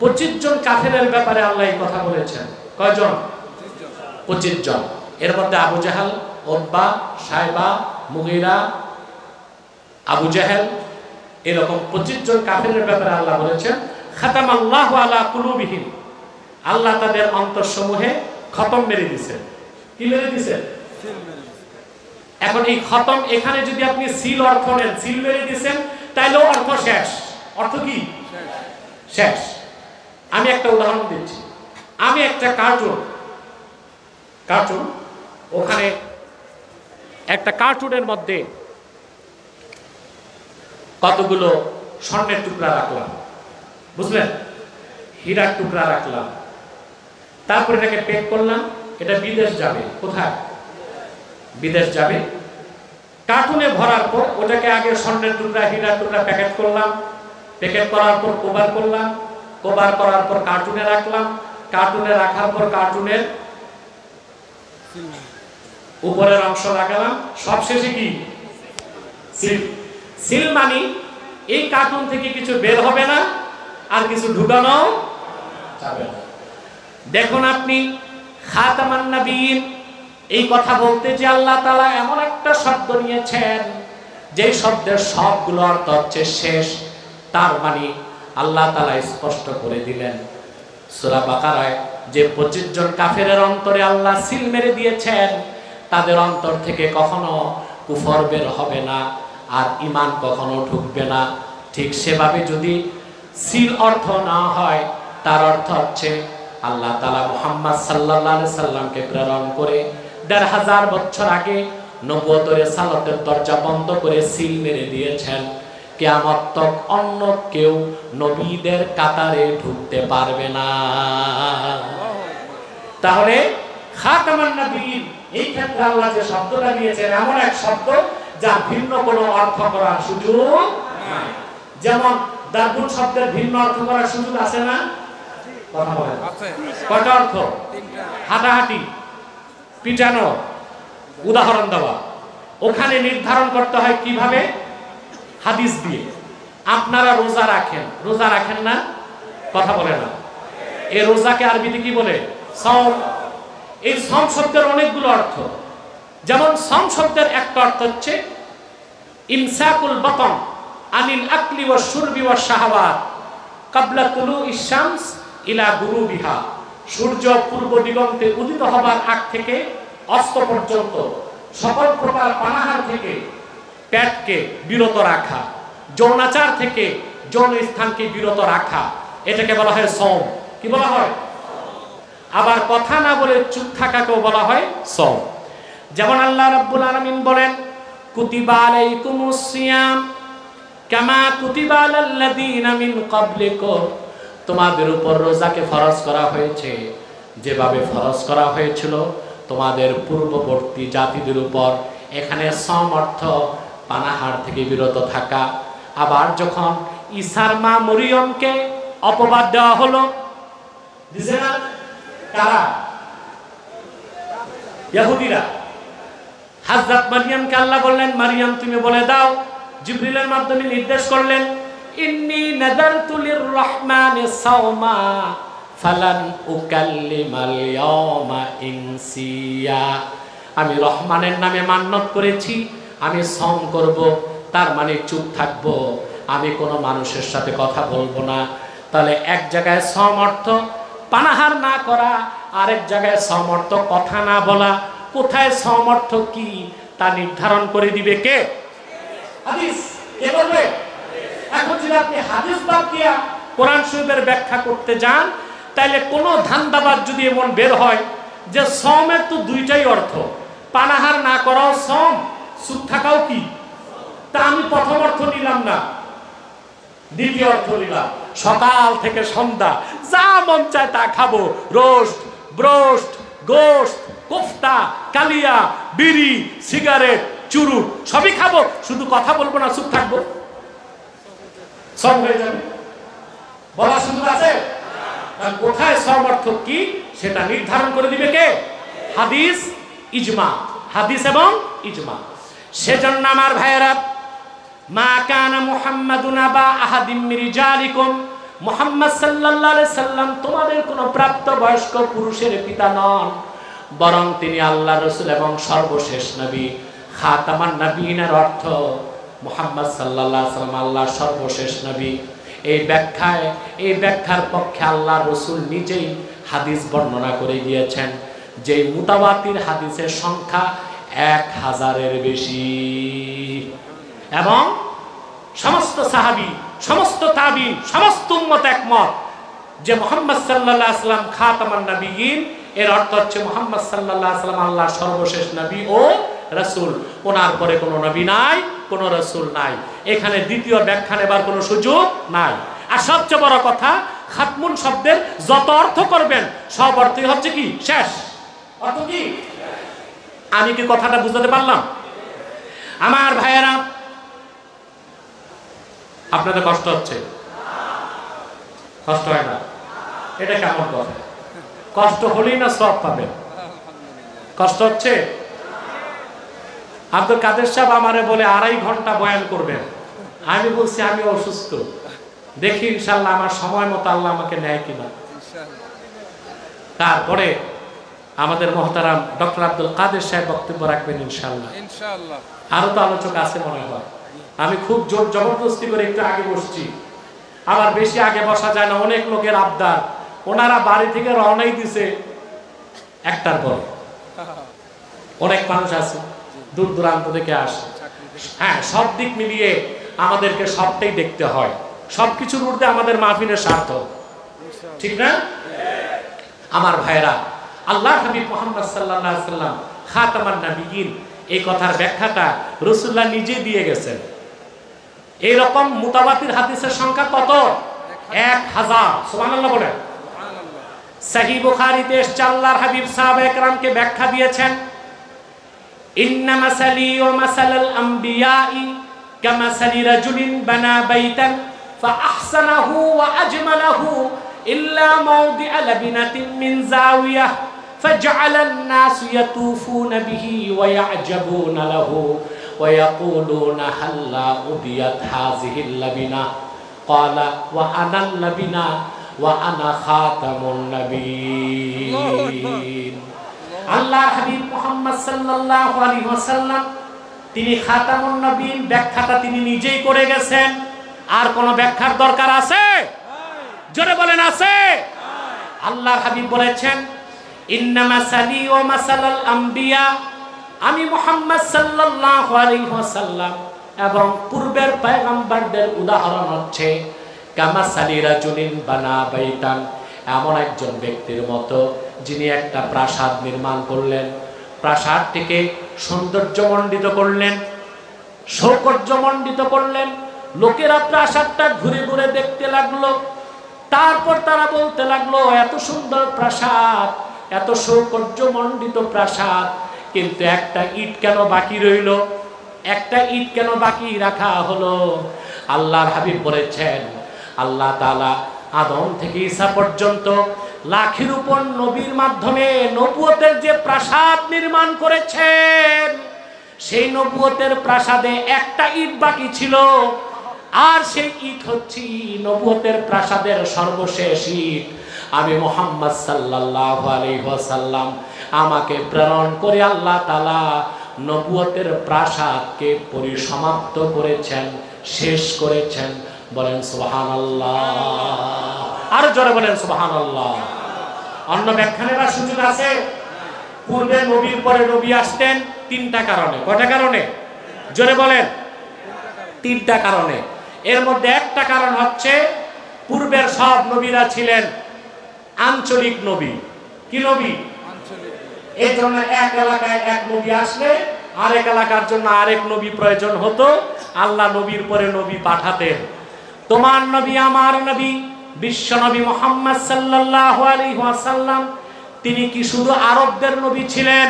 25 জন কাফেরের ব্যাপারে আল্লাহ এই কথা বলেছেন। কয়জন? 25 জন। এর মধ্যে Abu Jahal, Utba, Shaiba, Mughira, Abu Jahel, এরকম 25 জন কাফেরের ব্যাপারে আল্লাহ বলেছেন খাতামাল্লাহু আলা কুলুবিহিম, আল্লাহ তাদের অন্তরসমূহে খতম মেরে দিয়েছেন। কি মেরে দিয়েছেন? এখন এই খতম, এখানে যদি আপনি সিল অর্থ নেন, সিল মেরে দিয়েছেন, তাইলেও অর্থ শেষ। অর্থ কি? শেষ। আমি একটা উদাহরণ দিচ্ছি। আমি একটা কার্টুন, ওখানে একটা কার্টুনের মধ্যে কতগুলো স্বর্ণের টুকরা রাখলাম, বুঝলেন? হীরার টুকরা রাখলাম, তারপর এটাকে প্যাক করলাম। এটা বিদেশ যাবে। কোথায়? বিদেশ যাবে। কার্টুনে ভরার পর ওটাকে আগে স্বর্ণের টুকরা, হীরার টুকরা প্যাকেট করলাম। প্যাকেট করার পর কভার করলাম। কভার করার পর কার্টুনে রাখলাম। কার্টুনে রাখার পর কার্টুনের উপরের অংশ লাগালাম। সবশেষে কি? সিল। সিল মানে এই কার্টুন থেকে কিছু বের হবে না, আর কিছু ঢুকানো যাবে না। দেখুন আপনি, খাতামান নবীন, এই কথা বলতে যে আল্লাহ তাআলা এমন একটা শব্দ নিয়েছেন যে শব্দের সবগুলো অর্থ হচ্ছে শেষ। তার মানে আল্লাহ তাআলা স্পষ্ট করে দিলেন সূরা বাকারায় যে 25 জন কাফেরের অন্তরে আল্লাহ সিল মেরে দিয়েছেন, তাদের অন্তর থেকে কখনো কুফর বের হবে না, আর ঈমান কখনো ঢুকবে না। ঠিক সেভাবে যদি সিল অর্থ না হয়, তার অর্থ হচ্ছে আল্লাহ তাআলা মুহাম্মদ সাল্লাল্লাহু আলাইহি সাল্লামকে প্রেরণ করে ১৫০০ বছর আগে নবুয়তের সালাতের দরজা বন্ধ করে সিল মেরে দিয়েছেন। কিয়ামত তক অন্য কেউ নবীদের কাতারে ঢুকতে পারবে না। তাহলে খাতামান নবীন, এই ক্ষেত্রে আল্লাহ যে শব্দটা দিয়েছেন এমন এক শব্দ যা ভিন্ন কোনো অর্থ করার সুযোগ নাই। যেমন দারবুন শব্দের ভিন্ন অর্থ করার সুযোগ আছে না? কথা বলেন। কয়টা অর্থ? হাঁটাহাঁটি, পিটানো, উদাহরণ দেওয়া। ওখানে নির্ধারণ করতে হয় কিভাবে? হাদিস দিয়ে। আপনারা রোজা রাখেন না? কথা বলে না। এই রোজাকে আরবিতে কি বলে? সওম। এই সওম শব্দের অনেকগুলো অর্থ। যেমন সওম শব্দের একটা অর্থ হচ্ছে ইমসাকুল বাতন আনিল আকলি ওয়াশ শুরবি ওয়াশ শাহাওয়াত ক্বাবলা তুলুইশ শামস ইলা গুরুবিহা। সূর্য পূর্ব দিগন্তে উদিত হবার আগ থেকে অস্ত পর্যন্ত সকল প্রকার পানাহার থেকে পেটকে বিরত রাখা, যৌনাচার থেকে যৌন স্থানকে বিরত রাখা, এটাকে বলা হয় সওম। কি বলা হয়? আবার কথা না বলে চুপ থাকাকেও বলা হয় সওম। যেমন আল্লাহ রাব্বুল আলামিন বলেন, কুতিবা আলাইকুমুস সিয়াম কামা কুতিবা আলাল্লাযীনা মিন ক্বাবলিকুম, তোমাদের উপর রোজাকে ফরজ করা হয়েছে যেভাবে ফরজ করা হয়েছিল তোমাদের পূর্ববর্তী জাতিদের উপর। এখানে সওম অর্থ পানাহার থেকে বিরত থাকা। আবার যখন ঈসার মা মরিয়মকে অপবাদ দেওয়া হলো, দিছে না? কারা? ইহুদিরা। হযরত মারইয়ামকে আল্লাহ বললেন, মারইয়াম তুমি বলে দাও। জিবরিলের মাধ্যমে নির্দেশ করলেন, ইন্নী নাযারতু লির-রাহমানি সাওমা ফালান উকাল্লিমাল ইয়াওমা ইনসিয়া। আমি রহমানের নামে মান্যত করেছি, আমি সওম করব, তার মানে চুপ থাকবো, আমি কোনো মানুষের সাথে কথা বলবো না। তাহলে এক জায়গায় সওম অর্থ পানাহার না করা, আরেক জায়গায় সওম অর্থ কথা না বলা। কোথায় সওম অর্থ কি তা নির্ধারণ করে দিবে কে? হাদিস। কে বলবে? এখন যদি আপনি হাদিস বাদ দিয়া কোরআন শরীফের ব্যাখ্যা করতে যান, তাইলে কোনো ধান্দাবাদ যদি এমন বের হয় যে সমের তো দুইটাই অর্থ, পানাহার না করাও সম, সুদ থাকাও কি, তা আমি প্রথম অর্থ নিলাম না, দ্বিতীয় অর্থ নিলাম। সকাল থেকে সন্ধ্যা যা মন চায় তা খাবো, রোস্ট, ব্রোস্ট, গোশত, কোফতা, কালিয়া, বিড়ি, সিগারেট, চুরুট সবই খাবো, শুধু কথা বলবো না, চুপ থাকবো, সব হয়ে যাবে। বলার সুযোগ আছে? কোথায় সব অর্থ কি সেটা নির্ধারণ করে দিবে কে? হাদিস, ইজমা। হাদিস এবং ইজমা। সেজন্য আমার ভাইয়েরা, মা কানা মুহাম্মাদুন আবা আহাদিম মির রিজালিকুম, মুহাম্মদ সাল্লাল্লাহু আলাইহি সাল্লাম তোমাদের কোনো প্রাপ্ত বয়স্ক পুরুষের পিতা নন, বরং তিনি আল্লাহর রাসূল এবং সর্বশেষ নবী। খাতামান নবীনের অর্থ মুহাম্মদ সাল্লাল্লাহু আলাইহি সাল্লাম আল্লাহর সর্বশেষ নবী। এই ব্যাখ্যার পক্ষে আল্লাহর রাসূল নিজেই হাদিস বর্ণনা করে গিয়েছেন, যে মুতাওয়াতির হাদিসের সংখ্যা 1000-এর বেশি, এবং সমস্ত সাহাবী, সমস্ত তাবিঈন, সমস্ত উম্মত একমত যে মুহাম্মদ সাল্লাল্লাহু আলাইহি সাল্লাম খাতামান নবিয়্যিন, এর অর্থ হচ্ছে মুহাম্মদ সাল্লাল্লাহু আলাইহি সাল্লাম আল্লাহর সর্বশেষ নবী ও রাসূল। ওনার পরে কোনো নবী নাই, কোনো রাসূল নাই। এখানে দ্বিতীয় ব্যাখ্যা নেবার কোনো সুযোগ নাই। আর সবচেয়ে বড় কথা, খাতমুন শব্দের যত অর্থ করবেন সব অর্থই হচ্ছে কি শেষ। অর্থ কি? আমি কি কথাটা বুঝাতে পারলাম? আমার ভাইয়েরা, আপনাদের কষ্ট হচ্ছে? কষ্ট হয় না? এটা কেমন কথা? কষ্ট হলেই না সব পাবেন? কষ্ট হচ্ছে? আব্দুল কাদের সাহেব আমারে বলে 2.5 ঘন্টা বয়ান করবেন। আমি বলছি আমি অসুস্থ, দেখি ইনশাল্লাহ আমার সময় মতো আল্লাহ আমাকে নেয় কিনা। তারপরে আমাদের মহতারাম ডক্টর আব্দুল কাদের সাহেব বক্তব্য রাখবেন ইনশাল্লাহ। আরো তো আলোচক আছে মনে হয়। আমি খুব জোর জবরদস্তি করে একটু আগে বসছি, আবার বেশি আগে বসা যায় না, অনেক লোকের আবদার। ওনারা বাড়ি থেকে রওনাই দিছে 1টার পরে। অনেক মানুষ আছে দূর দূরান্ত থেকে আসে। হ্যাঁ, সব দিক মিলিয়ে আমাদেরকে সবটাই দেখতে হয়, সবকিছুর ঊর্ধ্বে আমাদের মাহফিলের স্বার্থ, ঠিক না? আমার ভাইরা, আল্লাহ হাবিব মুহাম্মদ সাল্লাল্লাহু আলাইহি সাল্লাম খাতামান নবিয়্যিন, এই কথার ব্যাখ্যাটা রাসূলুল্লাহ নিজে দিয়ে গেছেন। এইরকম মুতাওয়াতির হাদিসের সংখ্যা কত? 1000। সুবহানাল্লাহ বলেন। সহিহ বুখারীতে এসেছে, আল্লাহর হাবিব সাহাবায়ে কেরামকে ব্যাখ্যা দিয়েছেন, ইন্না মাসালি ওয়া মাসালাল আমবিয়াই কামাসালি রাজুলিন বানা বাইতান ফাআহসানাহু ওয়া আজমালাহু ইল্লা মাওদিআ লাবিনাতিন মিন যাওয়িয়াহ ফাজআলান নাস ইয়াতুফুনা বিহি ওয়া ইয়া'জাবুনা লাহু ওয়া ইয়াকুলুনা হাল্লা উদিয়াত হাযিহিল লাবিনা ক্বালা ওয়া আনাল লাবিনা ওয়া আনা খাতামুন নবিয়্যিন। আল্লাহর হাবিব মুহাম্মদ সাল্লাল্লাহু আলাইহি ওয়াসাল্লাম তিনি খাতামুন নবিয়্যিন, ব্যাখ্যাটা তিনি নিজেই করে গেছেন। আর কোন ব্যাখ্যার দরকার আছে? জোরে বলেন আছে? আল্লাহর হাবিব বলেছেন, ইন্না মাসালি ওয়া মাসালাল আমবিয়া, আমি মুহাম্মদ সাল্লাল্লাহু আলাইহি ওয়াসাল্লাম এবং পূর্বের পয়গম্বরদের উদাহরণ হচ্ছে কামাসালি রাজুলিন বানা বাইতান, এমন একজন ব্যক্তির মতো যিনি একটা প্রাসাদ নির্মাণ করলেন, প্রাসাদটিকে সৌন্দর্যমণ্ডিত করলেন, সৌকর্যমণ্ডিত করলেন। লোকেরা প্রাসাদটা ঘুরে ঘুরে দেখতে লাগলো। তারপর তারা বলতে লাগলো, এত সুন্দর প্রাসাদ, এত সৌকর্যমণ্ডিত প্রাসাদ, কিন্তু একটা ইট কেন বাকি রইল? একটা ইট কেন বাকি রাখা হলো? আল্লাহর হাবিব বলেছেন, আল্লাহ তাআলা আদম থেকে ঈসা পর্যন্ত লাখের উপর নবীর মাধ্যমে নবুয়তের যে প্রাসাদ নির্মাণ করেছেন, সেই নবুয়তের প্রাসাদে একটা ইট বাকি ছিল। আর সেই ইট হচ্ছে নবুয়তের প্রাসাদের সর্বশেষ ইট। আমি মুহাম্মদ সাল্লাল্লাহু আলাইহি ওয়াসাল্লাম, আমাকে প্রেরণ করে আল্লাহ তাআলা নবুয়তের প্রাসাদকে পরিসমাপ্ত করেছেন, শেষ করেছেন। বলেন সুবহানাল্লাহ। আর জোরে বলেন সুবহানাল্লাহ। অন্য ব্যাখ্যা নেবার সুযোগ আছে? পূর্বে নবীর পরে নবী আসতেন 3টা কারণে। কয়টা কারণে? জোরে বলেন। 3টা কারণে। এর মধ্যে একটা কারণ হচ্ছে পূর্বের সব নবীরা ছিলেন আঞ্চলিক নবী। কি নবী? এই জন্য এক এলাকায় এক নবী আসলে আরেক এলাকার জন্য আরেক নবী প্রয়োজন হতো। আল্লাহ নবীর পরে নবী পাঠাতেন। তোমার নবী আমার নবী বিশ্ব নবী মুহাম্মদ সাল্লাল্লাহু আলাইহি ওয়াসাল্লাম, তিনি কি শুধু আরবদের নবী ছিলেন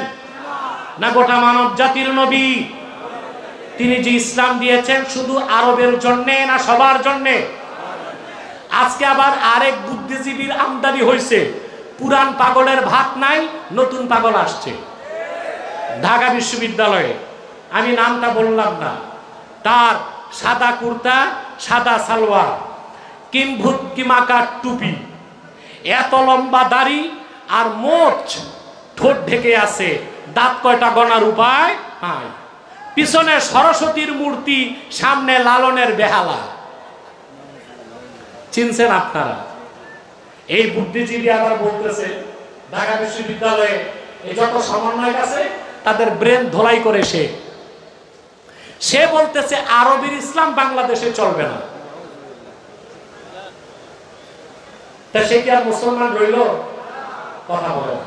না গোটা মানব জাতির নবী? তিনি যে ইসলাম দিয়েছেন শুধু আরবের জন্য না সবার জন্য? আজকে আবার আরেক বুদ্ধিজীবীর আমদানি হয়েছে। পুরান পাগলের ভাত নাই, নতুন পাগল আসছে ঢাকা বিশ্ববিদ্যালয়ে। আমি নামটা বললাম না। তার সাদা কুর্তা, সাদা সালোয়ার, কিম্ভুত কিমাকা টুপি, এত লম্বা দাড়ি আর মোচ, ঠোঁট ঢেকে আছে, দাঁত কয়টা গনার উপায় নাই। পিছনে সরস্বতীর মূর্তি, সামনে লালনের বেহালা। চিনছেন আপনারা? এই বুদ্ধিজীবী আবার বলতেছে ঢাকা বিশ্ববিদ্যালয়ে এই যত সমন্বয়ক আছে তাদের ব্রেন ধোলাই করে সে বলতেছে আরবের ইসলাম বাংলাদেশে চলবে না। তা সে কি আর মুসলমান রইল? কথা বলেন।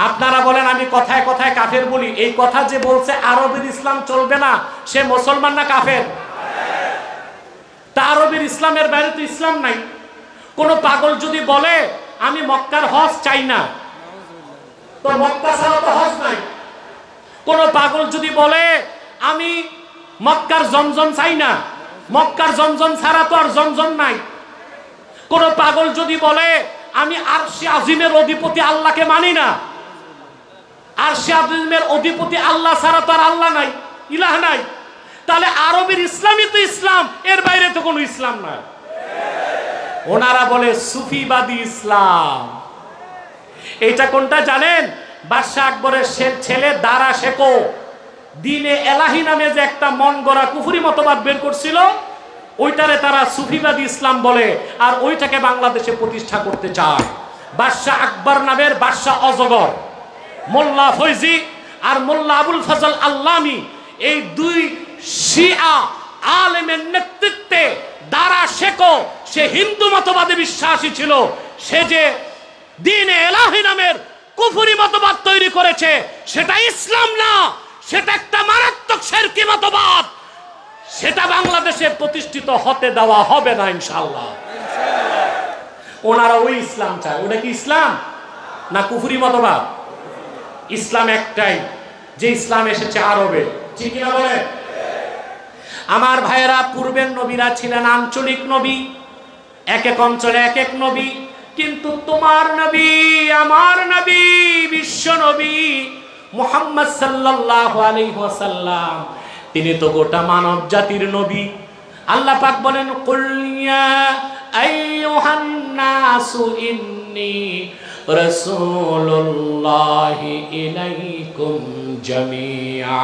আপনারা বলেন আমি কথায় কথায় কাফের বলি। এই কথা যে বলছে আরবের ইসলাম চলবে না, সে মুসলমান না কাফের? তা আরবের ইসলামের বাইরে তো ইসলাম নাই। কোন পাগল যদি বলে আমি মক্কার হজ চাই না, তো মক্কা ছাড়া তো হজ নাই। কোন পাগল যদি বলে আমি মক্কার জমজম চাই না, মক্কার জমজম ছাড়া তো আর জমজম নাই। কোন পাগল যদি বলে আমি আরশে আজিমের অধিপতি আল্লাহকে মানি না, আরশে আজিমের অধিপতি আল্লাহ ছাড়া তো আর আল্লাহ নাই, ইলাহ নাই, তাহলে আরবের ইসলামই তো ইসলাম, এর বাইরে তো কোনো ইসলাম নাই। ওনারা বলে সুফিবাদী ইসলাম। এইটা কোনটা জানেন? বাদশাহ আকবরের ছেলে দারা শেখো দিনে এলাহি নামে যে একটা মন গড়া কুফরি মতবাদ বের করছিল, ওইটারে তারা সুফিবাদী ইসলাম বলে, আর ওইটাকে বাংলাদেশে প্রতিষ্ঠা করতে চায়। বাদশাহ আকবর নামের বাদশাহ অজগর, মোল্লা ফৈজি আর মোল্লা আবুল ফজল আল্লামি, এই দুই শিয়া আলেমের নেতৃত্বে দারা শেখো, সে হিন্দু মতবাদে বিশ্বাসী ছিল। সে যে দ্বীনে এলাহি নামের কুফরি মতবাদ তৈরি করেছে, সেটা ইসলাম না, সেটা একটা মারাত্মক শিরকি মতবাদ। সেটা বাংলাদেশে প্রতিষ্ঠিত হতে দেওয়া হবে না ইনশাআল্লাহ। ওনারা ওই ইসলাম চায়। ওটা কি ইসলাম না কুফরি মতবাদ? ইসলাম একটাই, যে ইসলাম এসেছে আরবে। ঠিক না বলে? আমার ভাইয়েরা, পূর্বের নবীরা ছিলেন আঞ্চলিক নবী, এক এক অঞ্চলে এক এক নবী। কিন্তু তোমার নবী আমার নবী বিশ্ব নবী মুহাম্মদ সাল্লাল্লাহু আলাইহি ওয়াসাল্লাম, তিনি তো গোটা মানব জাতির নবী। আল্লাহ পাক বলেন কুল ইয়া আইয়ুহান নাসু ইন্নী রাসূলুল্লাহি ইলাইকুম জামিআ।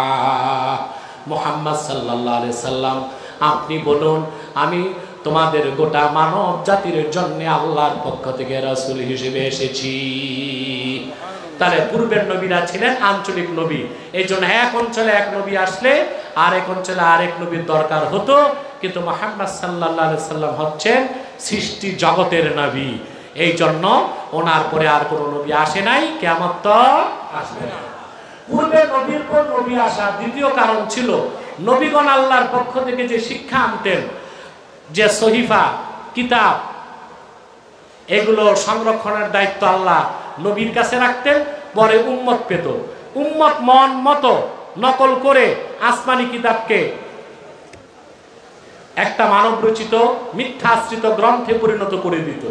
মুহাম্মদ সাল্লাল্লাহু আলাইহি সাল্লাম, আপনি বলুন আমি তোমাদের গোটা মানব জাতির জন্য আল্লাহর পক্ষ থেকে রাসূল হিসেবে এসেছি। তাহলে পূর্বের নবীরা ছিলেন আঞ্চলিক নবী। এই জন্য এক অঞ্চলে এক নবী আসলে আরেক অঞ্চলে আরেক নবীর দরকার হতো। কিন্তু মুহাম্মদ সাল্লাল্লাহু আলাইহি সাল্লাম হচ্ছেন সৃষ্টি জগতের নবী। এই জন্য ওনার পরে আর কোনো নবী আসে নাই, কিয়ামত তো আসবে না। পূর্বে নবীর পর নবী আসার দ্বিতীয় কারণ ছিল নবীগণ আল্লাহর পক্ষ থেকে যে শিক্ষা আনতেন, যে সহিফা কিতাব, এগুলো সংরক্ষণের দায়িত্ব আল্লাহ নবীর কাছে রাখতেন। পরে উম্মত পেত, উম্মত মন মতো নকল করে আসমানি কিতাবকে একটা মানব রচিত মিথ্যা আশ্রিত গ্রন্থে পরিণত করে দিত।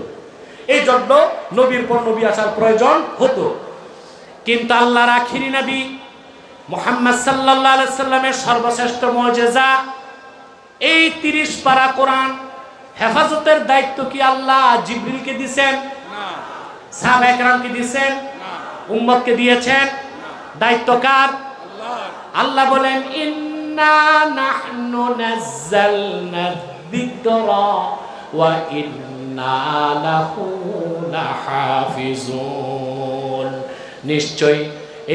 এই জন্য নবীর পর নবী আসার প্রয়োজন হতো। কিন্তু আল্লাহর আখিরি নবী মুহাম্মদ সাল্লাল্লাহু আলাইহি সাল্লামের সর্বশ্রেষ্ঠ মুজিজা এই 30 পারা কোরআন, হেফাজতের দায়িত্ব কি আল্লাহ জিবরিলকে দিয়েছেন? না। সাহাবা একরামকে দিয়েছেন? না। উম্মতকে দিয়েছেন? দায়িত্ব কার? আল্লাহর। আল্লাহ বলেন ইন্না নাহনু নাযালনা যিকরা ওয়া ইন্না লাহু লাহাফিজুন। নিশ্চয়ই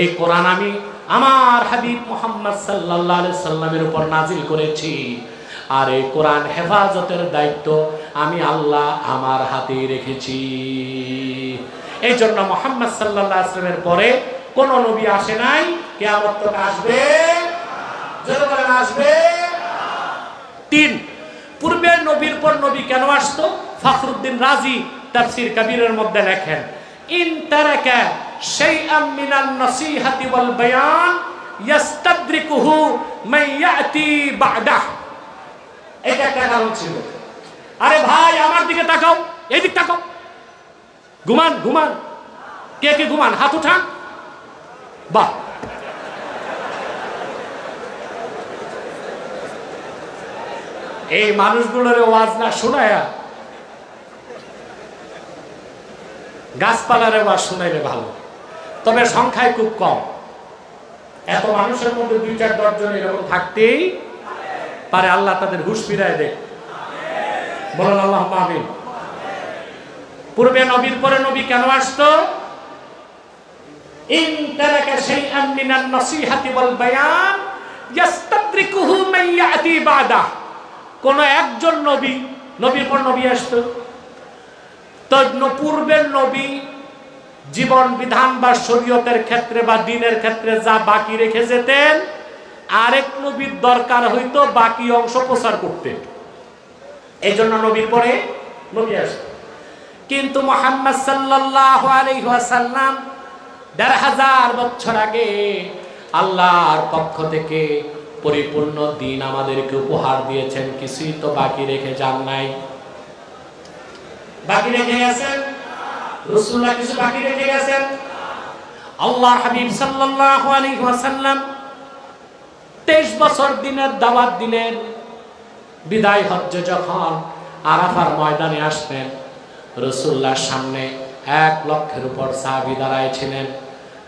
এই কোরআন আমি আমার হাবিব মুহাম্মদ সাল্লাল্লাহু আলাইহি সাল্লামের উপর নাজিল করেছি, আর এই কোরআন হেফাজতের দায়িত্ব আমি আল্লাহ আমার হাতে রেখেছি। এই জন্য মুহাম্মদ সাল্লাল্লাহু আলাইহি ওয়াসাল্লামের পরে কোন নবী আসে নাই, কিয়ামত তক আসবে, জোরে বলেন আসবে। 3, পূর্বের নবীর পর নবী কেন আসতো? ফখরুদ্দিন রাজি তাফসীর কবিরের মধ্যে লেখেন, ইন তারাকা শাইআম মিনান নসিহাতি ওয়াল বায়ান ইস্তাদরিকুহু মান ইয়াতি বা'দাহ। এটা একটা কারণ ছিল। আরে ভাই আমার দিকে তাকাও, এই দিক তাকাও, ঘুমান ঘুমান, কে কে ঘুমান হাত উঠান। বাহ, এই মানুষগুলোর ওয়াজ না শোনায়া গাছপালার ওয়াজ শোনাইলে ভালো, তবে সংখ্যায় খুব কম। এত মানুষের মধ্যে 2-4-10 জন এরকম থাকতেই পারে। আল্লাহ তাদের হুঁশ ফিরায় দেয়, বলেন আল্লাহুম্মা আমিন। পূর্বে নবীর পরে নবী কেন আসতো? ইন তারাকা শাইআন মিনান নসিহাতি ওয়াল বায়ান ইস্তাদরিকুহু মান ইয়াতি বা'দা। কোন একজন নবী, নবীর পর নবী আসতো, তো পূর্বের নবী জীবন বিধান বা শরীয়তের ক্ষেত্রে বা দ্বীনের ক্ষেত্রে যা বাকি রেখে যেতেন, আরেক নবীর দরকার হইতো বাকি অংশ প্রচার করতে, এই জন্য নবীর পরে নবী আসতো। কিন্তু মুহাম্মদ সাল্লাল্লাহু আলাইহি ওয়াসাল্লাম ১৫০০ বছর আগে আল্লাহর পক্ষ থেকে পরিপূর্ণ দিন আমাদেরকে উপহার দিয়েছেন, কিছুই তো বাকি রেখে যান নাই। বাকি রেখে গেছেন রাসূলুল্লাহ, কিছু বাকি রেখে গেছেন। আল্লাহর হাবিব সাল্লাল্লাহু আলাইহি ওয়াসাল্লাম 23 বছর দিনের দাওয়াত দিলেন। বিদায় হজ্জে যখন আরাফার ময়দানে আসলেন, রাসূলুল্লাহর সামনে 1 লক্ষের উপর সাহাবী দাঁড়ায় ছিলেন।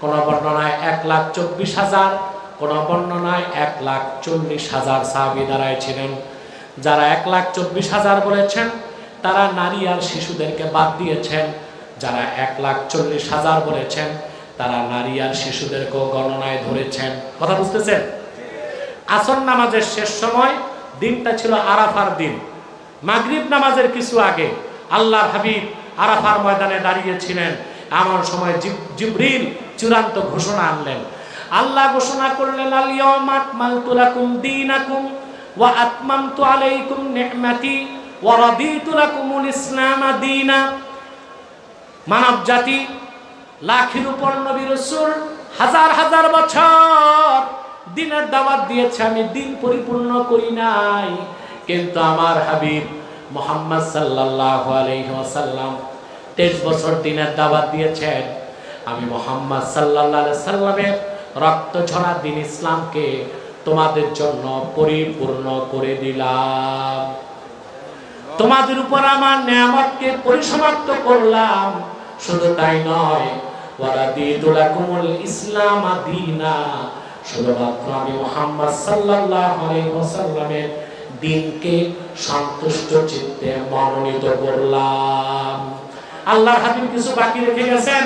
কোন বর্ণনায় 1,24,000, কোন বর্ণনায় 1,40,000 সাহাবী দাঁড়ায় ছিলেন। যারা 1,24,000 বলেছেন তারা নারী আর শিশুদেরকে বাদ দিয়েছেন, যারা 1,40,000 বলেছেন তারা নারী আর শিশুদেরকেও গণনায় ধরেছেন। কথা বুঝতেছেন? আসর নামাজের শেষ সময়, দিনটা ছিল আরাফার দিন, মাগরিব নামাজের কিছু আগে আল্লাহর হাবিব আরাফার ময়দানে দাঁড়িয়েছিলেন। এমন সময় জিবরিল চূড়ান্ত ঘোষণা আনলেন। আল্লাহ ঘোষণা করলেন, আল ইয়াউমা আকমালতু লাকুম দীনাকুম ওয়া আতমামতু আলাইকুম নি'মাতি ওয়া রাদিতু লাকুমুল ইসলাম দীনা। মানব জাতি লাখের উপর নবী রাসূল হাজার হাজার বছর দিনের দাওয়াত দিয়েছে, আমি দিন পরিপূর্ণ করি নাই, কিন্তু আমার হাবিব মুহাম্মদ সাল্লাল্লাহু আলাইহি ওয়াসাল্লাম 23 বছর দিনের দাওয়াত দিয়েছেন। আমি মুহাম্মদ সাল্লাল্লাহু আলাইহি সাল্লামের রক্ত ঝরা দিন ইসলামকে তোমাদের জন্য পরিপূর্ণ করে দিলাম, তোমাদের উপর আমার নিয়ামতকে পরিসমাপ্ত করলাম। শুধু তাই নয়, ওয়ারাদিতু লাকুমুল ইসলাম দীনা, শুধুমাত্র আমি মুহাম্মদ সাল্লাল্লাহু আলাইহি ওয়াসাল্লামের দিনকে সন্তুষ্ট চিত্তে মনোনীত করলাম। আল্লাহর হাবিব কিছু বাকি রেখে গেছেন,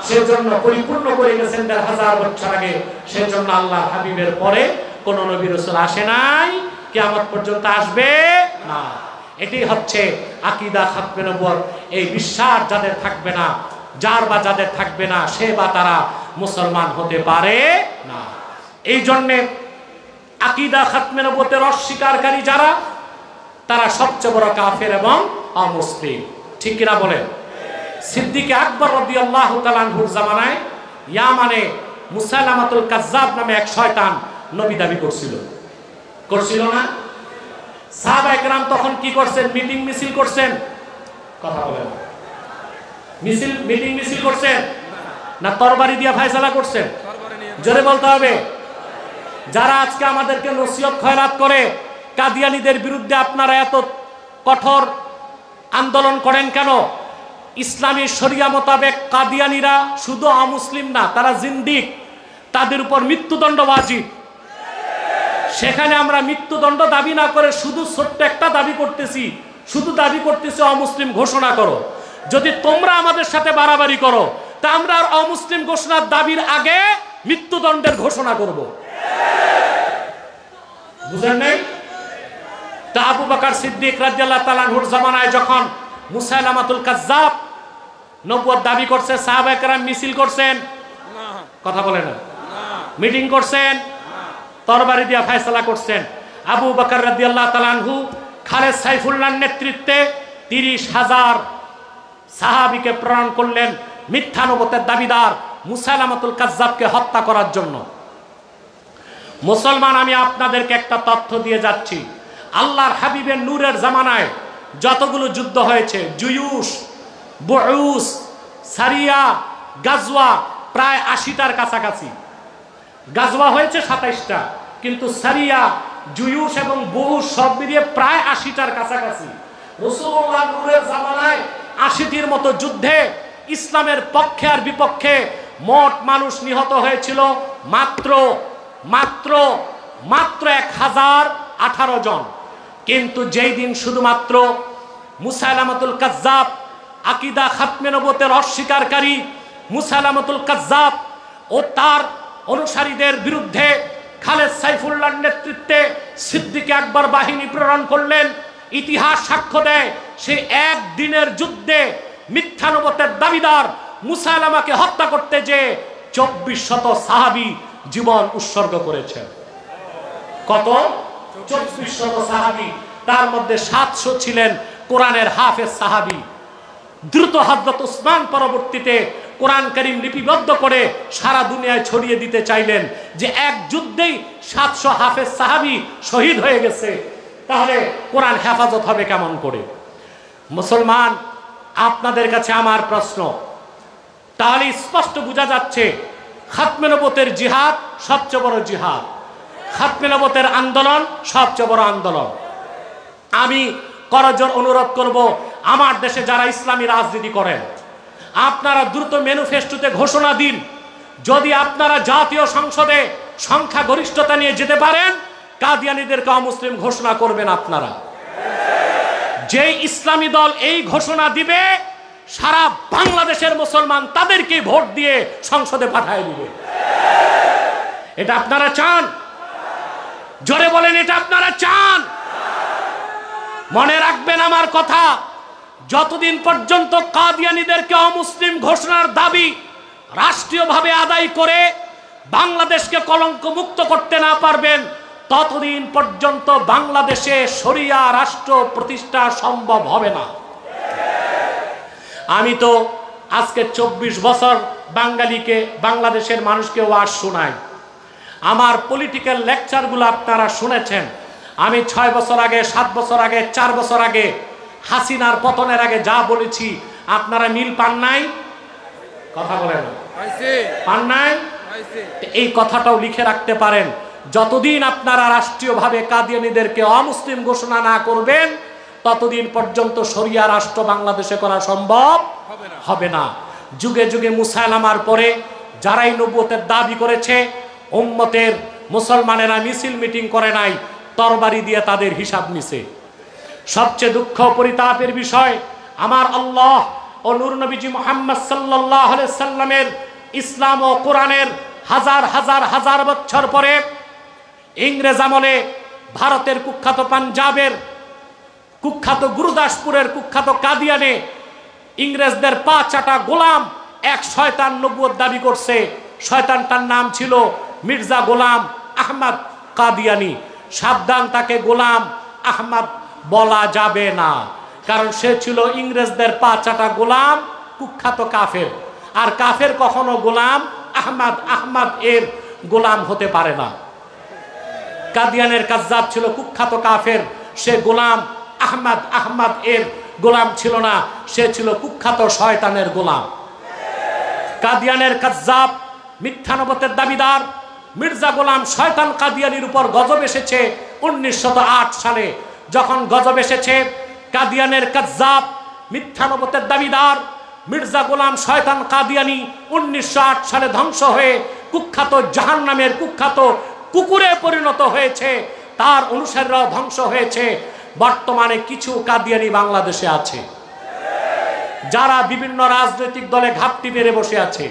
সেজন্য পরিপূর্ণ করে গেছেন ১৫০০ বছর আগে। সেজন্য আল্লাহর হাবিবের পরে কোন নবী রাসূল আসে নাই, কিয়ামত পর্যন্ত আসবে না। এটি হচ্ছে আকীদা খাতমে নবুয়ত। এই বিশ্বাস যাদের থাকবে না, যাদের থাকবে না, সে বা তারা মুসলমান হতে পারে না। এই জন্যে আকীদা খাতমে নবুয়তের অস্বীকারী যারা, তারা সবচেয়ে বড় কাফের এবং অমুসলিম। ঠিক কিনা বলেন? সিদ্দিক আকবর রাদিয়াল্লাহু তাআলা আনহুর জামানায় ইয়ামানে মুসাইলামাতুল কাজ্জাব নামে এক শয়তান নবী দাবি করছিল না? সাহাবায়ে কেরাম তখন কি করছেন? মিটিং মিছিল করছেন। কথা বলেন, মিটিং মিছিল করছেন না তরবারি দিয়ে ফয়সালা করছেন? জোরে বলতে হবে। যারা আজকে আমাদেরকে নসিহত খয়রাত করে কাদিয়ানীদের বিরুদ্ধে আপনারা এত কঠোর আন্দোলন করেন কেন? ইসলামী শরিয়া মোতাবেক কাদিয়ানীরা শুধু অমুসলিম না, তারা জিন্দিক, তাদের উপর মৃত্যুদণ্ড ওয়াজিব। সেখানে আমরা মৃত্যুদণ্ড দাবি না করে শুধু ছোট্ট একটা দাবি করতেছি, শুধু দাবি করতেছি অমুসলিম ঘোষণা করো। যদি তোমরা আমাদের সাথে বাড়াবাড়ি করো তা আমরা আর অমুসলিম ঘোষণার দাবির আগে মৃত্যুদণ্ডের ঘোষণা করব। বুঝেন নাই? আবু বকর সিদ্দিক রাদিয়াল্লাহু তাআলা আনহুর জামানায় যখন মুসাইলামাতুল কাজ্জাব নবুয়ত দাবি করছে, সাহাবায়ে কেরাম মিছিল করছেন, কথা বলে না, মিটিং করছেন, তরবারি দিয়ে ফয়সালা করছেন। আবু বকর রাদিয়াল্লাহু তাআলা আনহু খালেদ সাইফুল্লাহর নেতৃত্বে 30,000 সাহাবীকে প্রেরণ করলেন মিথ্যা নবুয়তের দাবিদার মুসাইলামাতুল কাজ্জাবকে হত্যা করার জন্য। মুসলমান, আমি আপনাদেরকে একটা তথ্য দিয়ে যাচ্ছি। আল্লাহর হাবিবের নূরের জামানায় যতগুলো যুদ্ধ হয়েছে, জুয়ুস, বুউস, সারিয়া, গাজওয়া, প্রায় 80টার কাছাকাছি। গাজওয়া হয়েছে 27টা, কিন্তু সারিয়া, জুয়ুস এবং বুউস সব মিলিয়ে প্রায় 80টার কাছাকাছি। রাসূলুল্লাহ নূরের জামানায় 80টির মতো যুদ্ধে ইসলামের পক্ষে আর বিপক্ষে মোট মানুষ নিহত হয়েছিল মাত্র 1018 জন। কিন্তু যেই দিন শুধুমাত্র মুসাইলামাতুল কাজ্জাব, আকীদা খাতমে নবুয়তের অস্বীকারী মুসাইলামাতুল কাজ্জাব ও তার অনুসারীদের বিরুদ্ধে খালেদ সাইফুল্লাহর নেতৃত্বে সিদ্দিক আকবর বাহিনী প্রেরণ করলেন, ইতিহাস সাক্ষ্য দেয় সেই একদিনের যুদ্ধে মিথ্যা নবুয়তের দাবিদার মুসাইলামাকে হত্যা করতে যে 2400 সাহাবী জীবন উৎসর্গ করেছেন। কত? 2400 সাহাবী। তার মধ্যে 700 ছিলেন কোরআনের হাফেজ সাহাবী। দ্রুত হযরত উসমান পরবর্তীতে কোরআন কারীম লিপিবদ্ধ করে সারা দুনিয়ায় ছড়িয়ে দিতে চাইলেন যে এক যুদ্ধেই 700 হাফেজ সাহাবী শহীদ হয়ে গেছে, তাহলে কোরআন হেফাজত হবে কেমন করে? মুসলমান, আপনাদের কাছে আমার প্রশ্ন, তাহলে স্পষ্ট বোঝা যাচ্ছে খাতমে নবুয়তের জিহাদ সবচেয়ে বড় জিহাদ, খাতমে নবুয়তের আন্দোলন সবচেয়ে বড় আন্দোলন। আমি করজোড়ে অনুরোধ করব, আমার দেশে যারা ইসলামী রাজনীতি করেন, আপনারা দ্রুত ম্যানিফেস্টোতে ঘোষণা দিন, যদি আপনারা জাতীয় সংসদে সংখ্যা গরিষ্ঠতা নিয়ে যেতে পারেন, কাদিয়ানীদেরকে অমুসলিম ঘোষণা করবেন আপনারা। যেই ইসলামী দল এই ঘোষণা দিবে, সারা বাংলাদেশের মুসলমান তাদেরকে ভোট দিয়ে সংসদে পাঠিয়ে দিবে। এটা আপনারা চান? জোরে বলেন, এটা আপনারা চান? মনে রাখবেন আমার কথা, যতদিন পর্যন্ত কাদিয়ানীদেরকে অমুসলিম ঘোষণার দাবি রাষ্ট্রীয়ভাবে আদায় করে বাংলাদেশকে কলঙ্ক মুক্ত করতে না পারবেন, ততদিন পর্যন্ত বাংলাদেশে শরিয়া রাষ্ট্র প্রতিষ্ঠা সম্ভব হবে না। আমি তো আজকে 24 বছর বাঙালিকে, বাংলাদেশের মানুষকে ওয়াজ শোনাই। আমার পলিটিক্যাল লেকচারগুলো আপনারা শুনেছেন। আমি 6 বছর আগে, 7 বছর আগে, 4 বছর আগে, হাসিনার পতনের আগে যা বলেছি, আপনারা মিল পান নাই? কথা বলেন, পান নাই? এই কথাটাও লিখে রাখতে পারেন, যতদিন আপনারা রাষ্ট্রীয়ভাবে কাদিয়ানীদেরকে অমুসলিম ঘোষণা না করবেন, ততদিন পর্যন্ত শরিয়া রাষ্ট্র বাংলাদেশে করা সম্ভব হবে না। যুগে যুগে মুসাইলামার পরে যারাই নবুয়তের দাবি করেছে, উম্মতের মুসলমানেরা মিছিল মিটিং করে নাই, তরবারি দিয়ে তাদের হিসাব নিছে। সবচেয়ে দুঃখ পরিতাপের বিষয়, আমার আল্লাহ ও নূর নবীজি মুহাম্মদ সাল্লাল্লাহু আলাইহি সাল্লামের ইসলাম ও কোরআনের হাজার হাজার হাজার বছর পরে ইংরেজ আমলে ভারতের কুখ্যাত পাঞ্জাবের কুখ্যাত গুরুদাসপুরের কুখ্যাত কাদিয়ানে ইংরেজদের পা চাটা গোলাম এক শয়তান নবুয়ত দাবি করছে। শয়তানটার নাম ছিল মির্জা গোলাম আহমদ কাদিয়ানি। সাবধান, তাকে গোলাম আহমদ বলা যাবে না, কারণ সে ছিল ইংরেজদের পা চাটা গোলাম, কুখ্যাত কাফের। আর কাফের কখনো গোলাম আহমদ এর গোলাম হতে পারে না। কাদিয়ানের কাজ্জাব ছিল কুখ্যাত কাফের, সে গোলাম আহমদ এর গোলাম ছিল না, সে ছিল কুখ্যাত শয়তানের গোলাম। কাদিয়ানের কাজ্জাব মিথ্যা নবুয়তের দাবিদার মির্জা গোলাম শয়তান কাদিয়ানির উপর গজব এসেছে 1908 সালে। যখন গজব এসেছে, কাদিয়ানের কাজ্জাব মিথ্যা নবুয়তের দাবিদার মির্জা গোলাম শয়তান কাদিয়ানি 1908 সালে ধ্বংস হয়ে কুখ্যাত জাহান্নামের কুখ্যাত কুকুরে পরিণত হয়েছে, তার অনুসারীরাও ধ্বংস হয়েছে। বর্তমানে কিছু কাদিয়ানি বাংলাদেশে আছে, যারা বিভিন্ন রাজনৈতিক দলে ঘাপটি মেরে বসে আছে।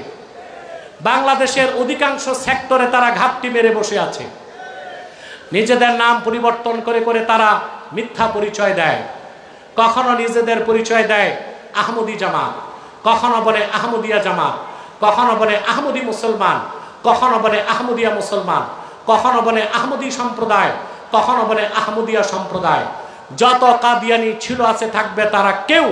বাংলাদেশের অধিকাংশ সেক্টরে তারা ঘাপটি মেরে বসে আছে। নিজেদের নাম পরিবর্তন করে করে তারা মিথ্যা পরিচয় দেয়। কখনো নিজেদের পরিচয় দেয় আহমদি জামাত, কখনো বলে আহমদিয়া জামাত, কখনো বলে আহমদি মুসলমান, কখনো বলে আহমদিয়া মুসলমান, কখনো বলে আহমদি সম্প্রদায়, কখনো বলে আহমদিয়া সম্প্রদায়। যত কাদিয়ানি ছিল আছে থাকবে, তারা কেউ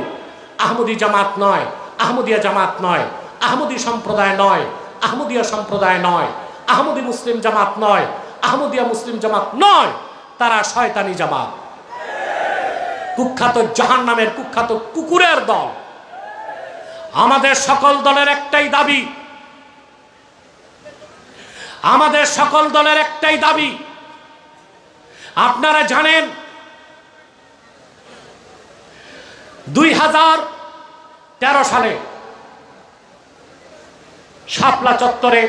আহমদি জামাত নয়, আহমদিয়া জামাত নয়, আহমদি সম্প্রদায় নয়, আহমদিয়া সম্প্রদায় নয়, আহমদি মুসলিম জামাত নয়, আহমদিয়া মুসলিম জামাত নয়, তারা শয়তানি জামাত, কুখ্যাত জাহান্নামের কুখ্যাত কুকুরের দল। আমাদের সকল দলের একটাই দাবি, আমাদের সকল দলের একটাই দাবি, আপনারা জানেন 2013 সালে শাপলা চত্বরে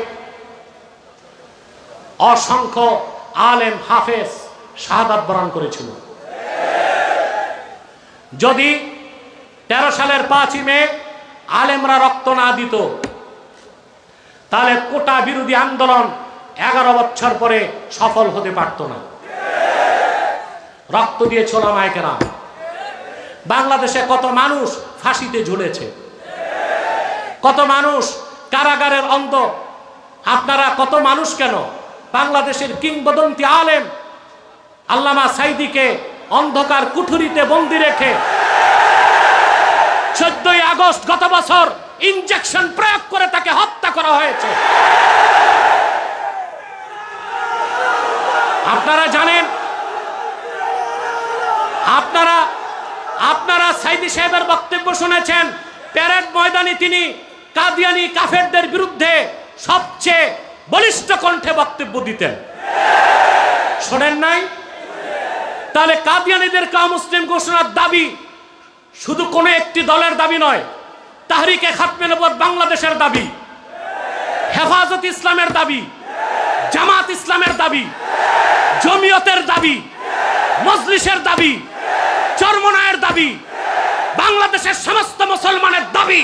অসংখ্য আলেম হাফেজ শাহাদাত বরণ করেছিল। যদি 13 সালের 5ই মে আলেমরা রক্ত না দিত, তাহলে কোটা বিরোধী আন্দোলন 11 বছর পরে সফল হতে পারত না। রক্ত দিয়েছে ওলামায়ে কেরাম। বাংলাদেশে কত মানুষ ফাঁসিতে ঝুলেছে, কত মানুষ কারাগারের অন্ধ। আপনারা কত মানুষ কেন, বাংলাদেশের কিংবদন্তি আলেম আল্লামা সাইদিকে অন্ধকার কুঠুরিতে বন্দি রেখে 14ই আগস্ট গত বছর ইনজেকশন প্রয়োগ করে তাকে হত্যা করা হয়েছে। আপনারা জানেন, আপনারা সাইদি সাহেবের বক্তব্য শুনেছেন। প্যারেড ময়দানে তিনি কাদিয়ানি কাফেরদের বিরুদ্ধে সবচেয়ে বলিষ্ঠ কণ্ঠে বক্তব্য দিতেন, শোনেন নাই? তাহলে কাদিয়ানীদেরকে অমুসলিম ঘোষণার দাবি শুধু কোনো একটি দলের দাবি নয়, তাহরিকে খাতমে নবুয়ত বাংলাদেশের দাবি, হেফাজত ইসলামের দাবি, জামাত ইসলামের দাবি, জমিয়তের দাবি, মজলিসের দাবি, চরমনায়ের দাবি, বাংলাদেশের সমস্ত মুসলমানের দাবি।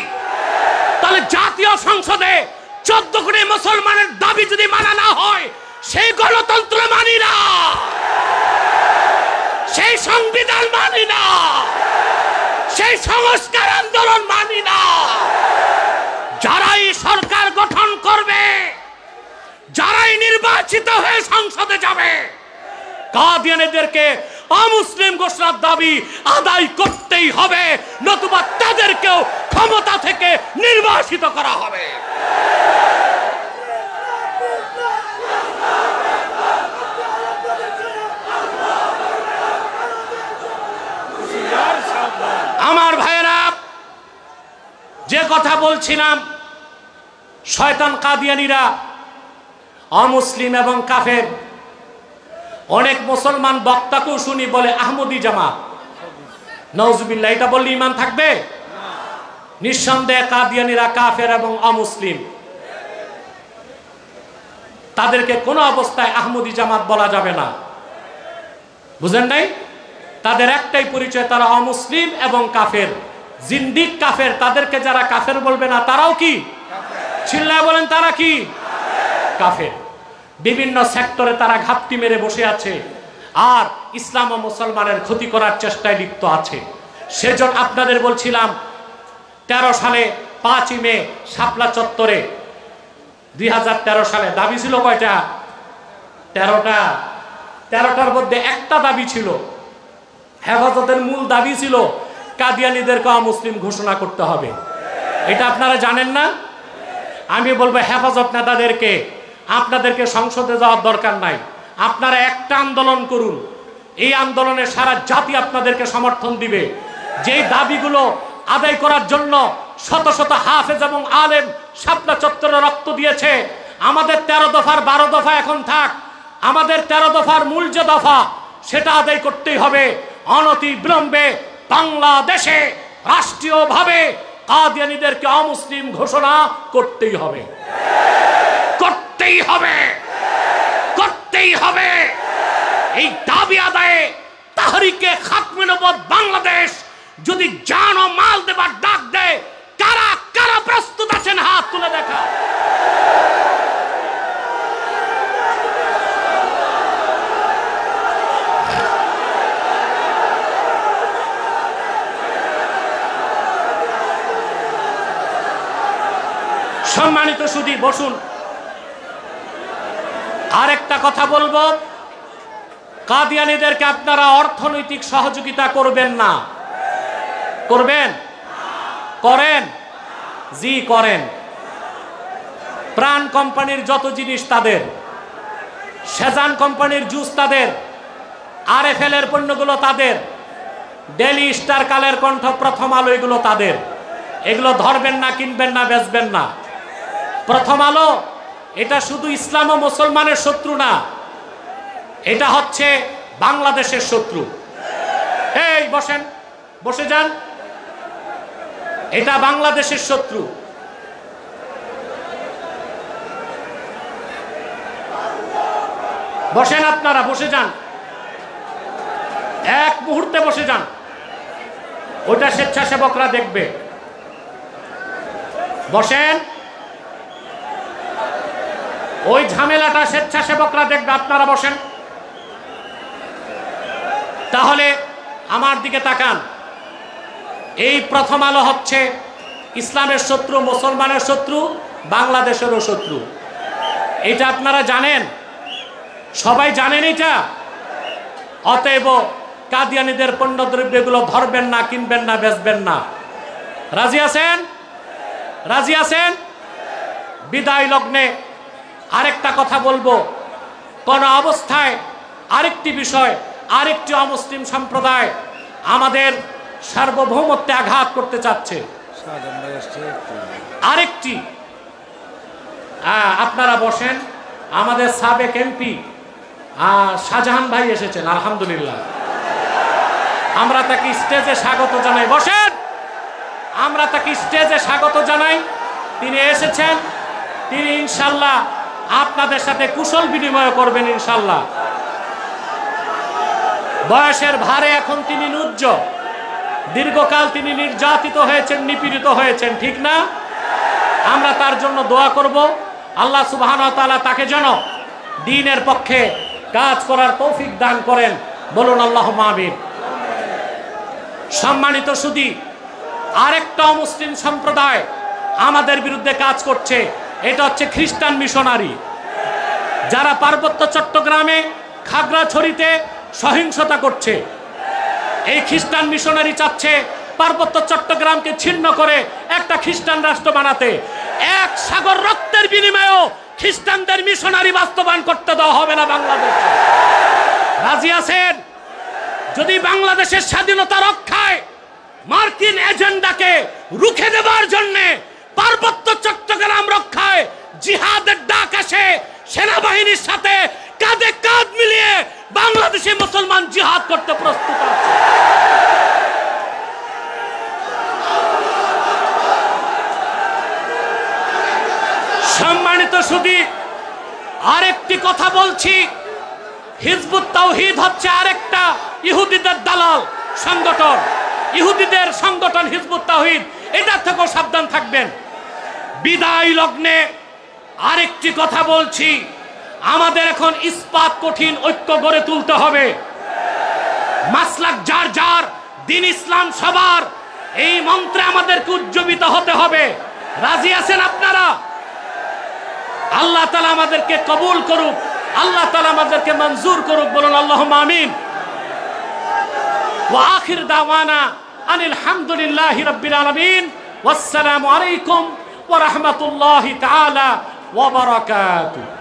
তাহলে জাতীয় সংসদে 14 কোটি মুসলমানের দাবি যদি মানা না হয়, সেই গণতন্ত্র মানি না, সেই সংবিধান মানি না, সেই সংস্কার আন্দোলন মানি না। যারাই সরকার গঠন করবে, যারাই নির্বাচিত হয়ে সংসদে যাবে, কাদিয়ানীদেরকে অমুসলিম ঘোষণার দাবি আদায় করতেই হবে, নতুবা তাদেরকেও ক্ষমতা থেকে নির্বাসিত করা হবে। আমার ভাইয়েরা, যে কথা বলছিলাম, শয়তান কাদিয়ানীরা অমুসলিম এবং কাফের। অনেক মুসলমান বক্তাকেও শুনি বলে আহমদি জামাত। নাউজুবিল্লাহ, এটা বললে ঈমান থাকবে? নিঃসন্দেহে কাদিয়ানীরা কাফের এবং অমুসলিম। তাদেরকে কোনো অবস্থায় আহমদি জামাত বলা যাবে না, বুঝেন নাই? তাদের একটাই পরিচয়, তারা অমুসলিম এবং কাফের, জিন্দিক কাফের। তাদেরকে যারা কাফের বলবে না, তারাও কি? চিল্লায় বলেন, তারা কি? কাফের। বিভিন্ন সেক্টরে তারা ঘাপটি মেরে বসে আছে আর ইসলাম ও মুসলমানের ক্ষতি করার চেষ্টায় লিপ্ত আছে। সেজন্য আপনাদের বলছিলাম 13 সালে 5ই মে শাপলা চত্বরে 2013 সালে দাবি ছিল কয়টা? 13টা। 13টার মধ্যে একটা দাবি ছিল, হেফাজতের মূল দাবি ছিল কাদিয়ানীদেরকে অমুসলিম ঘোষণা করতে হবে। এটা আপনারা জানেন না? আমি বলবো হেফাজত নেতাদেরকে, আপনাদেরকে সংসদে যাওয়ার দরকার নাই, আপনারা একটা আন্দোলন করুন। এই আন্দোলনে সারা জাতি আপনাদেরকে সমর্থন দিবে। যেই দাবিগুলো আদায় করার জন্য শত শত হাফেজ এবং আলেম শাপলা চত্বরে রক্ত দিয়েছে, আমাদের 13 দফার 12 দফা এখন থাক, আমাদের 13 দফার মূল যে দফা সেটা আদায় করতেই হবে। অনতি বিলম্বে বাংলাদেশে রাষ্ট্রীয়ভাবে কাদিয়ানীদেরকে অমুসলিম ঘোষণা করতেই হবে, করতেই হবে, করতেই হবে। এই দাবি আদায়ে তাহরিকে খাতমে নবুয়ত বাংলাদেশ যদি জান ও মাল দেবার ডাক দেয়, কারা কারা প্রস্তুত আছেন? হাত তুলে দেখা। সম্মানিত সুধী, বসুন। আরেকটা কথা বলবো, কাদিয়ানীদেরকে আপনারা অর্থনৈতিক সহযোগিতা করবেন না। করবেন? করেন? জি করেন। প্রাণ কোম্পানির যত জিনিস তাদের, সেজান কোম্পানির জুস তাদের, RFL এর পণ্যগুলো তাদের, ডেলি স্টার, কালের কণ্ঠ, প্রথম আলো এগুলো তাদের। এগুলো ধরবেন না, কিনবেন না, বেচবেন না। প্রথম আলো এটা শুধু ইসলাম ও মুসলমানের শত্রু না, এটা হচ্ছে বাংলাদেশের শত্রু। এই বসেন, বসে যান। এটা বাংলাদেশের শত্রু। বসেন, আপনারা বসে যান, এক মুহূর্তে বসে যান। ওটা স্বেচ্ছাসেবকরা দেখবে। বসেন, ওই ঝামেলাটা স্বেচ্ছাসেবকরা দেখবে, আপনারা বসেন। তাহলে আমার দিকে তাকান। এই প্রথম আলো হচ্ছে ইসলামের শত্রু, মুসলমানের শত্রু, বাংলাদেশেরও শত্রু। এটা আপনারা জানেন, সবাই জানেন এটা। অতএব কাদিয়ানীদের পণ্যদ্রব্যগুলো ধরবেন না, কিনবেন না, বেচবেন না। রাজি আছেন? রাজি আছেন? বিদায় লগ্নে আরেকটা কথা বলবো, কোন অবস্থায় আরেকটি বিষয়, আরেকটি অমুসলিম সম্প্রদায় আমাদের সার্বভৌমত্বে আঘাত করতে চাচ্ছে। আরেকটি, আপনারা বসেন। আমাদের সাবেক এমপি শাহজাহান ভাই এসেছেন, আলহামদুলিল্লাহ। আমরা তাকে স্টেজে স্বাগত জানাই। বসেন, আমরা তাকে স্টেজে স্বাগত জানাই। তিনি এসেছেন, তিনি ইনশাল্লাহ আপনাদের সাথে কুশল বিনিময় করবেন ইনশাল্লাহ। বয়সের ভারে এখন তিনি নুজ্জ, দীর্ঘকাল তিনি নির্যাতিত হয়েছেন, নিপীড়িত হয়েছেন, ঠিক না? আমরা তার জন্য দোয়া করব, আল্লাহ সুবহানাহু ওয়া তাআলা তাকে যেন দ্বীনের পক্ষে কাজ করার তৌফিক দান করেন। বলুন আল্লাহুম্মা আমিন। সম্মানিত সুধী, আরেকটা মুসলিম সম্প্রদায় আমাদের বিরুদ্ধে কাজ করছে, এটা হচ্ছে খ্রিস্টান মিশনারি, যারা পার্বত্য চট্টগ্রামে খাগড়াছড়িতে সহিংসতা করছে। এই খ্রিস্টান মিশনারি চাচ্ছে পার্বত্য চট্টগ্রামকে ছিন্ন করে একটা খ্রিস্টান রাষ্ট্র বানাতে। এক সাগর রক্তের বিনিময়েও খ্রিস্টানদের মিশনারি বাস্তবায়ন করতে দেওয়া হবে না বাংলাদেশে। রাজি আছেন? যদি বাংলাদেশের স্বাধীনতা রক্ষায় মার্কিন এজেন্ডাকে রুখে দেবার জন্য পার্বত্য চট্টগ্রাম রক্ষায় জিহাদের ডাক আসে, সেনাবাহিনীর সাথে কাঁধে কাঁধ মিলিয়ে বাংলাদেশে মুসলমান জিহাদ করতে প্রস্তুত আছে। সম্মানিত সুধী, আরেকটি কথা বলছি, হিজবুত তাওহীদ হচ্ছে আরেকটা ইহুদিদের দালাল সংগঠন, ইহুদিদের সংগঠন হিজবুত তাওহীদ। এটা থেকেও সাবধান থাকবেন। বিদায় লগ্নে আরেকটি কথা বলছি, আমাদের এখন ইস্পাত কঠিন ঐক্য গড়ে তুলতে হবে। মাসলাক যার যার, দিন ইসলাম সবার, এই মন্ত্রে আমাদেরকে উজ্জীবিত হতে হবে। রাজি আছেন আপনারা? আল্লাহ তাআলা আমাদেরকে কবুল করুক, আল্লাহ তাআলা আমাদেরকে মঞ্জুর করুক। বলুন আল্লাহুম্মা আমিন। ওয়া আখির দাওয়ানা আনিল হামদুলিল্লাহি রাব্বিল আলামিন। ওয়াসসালামু আলাইকুম ওয়া রাহমাতুল্লাহি তাআলা ওয়া বারাকাতুহু।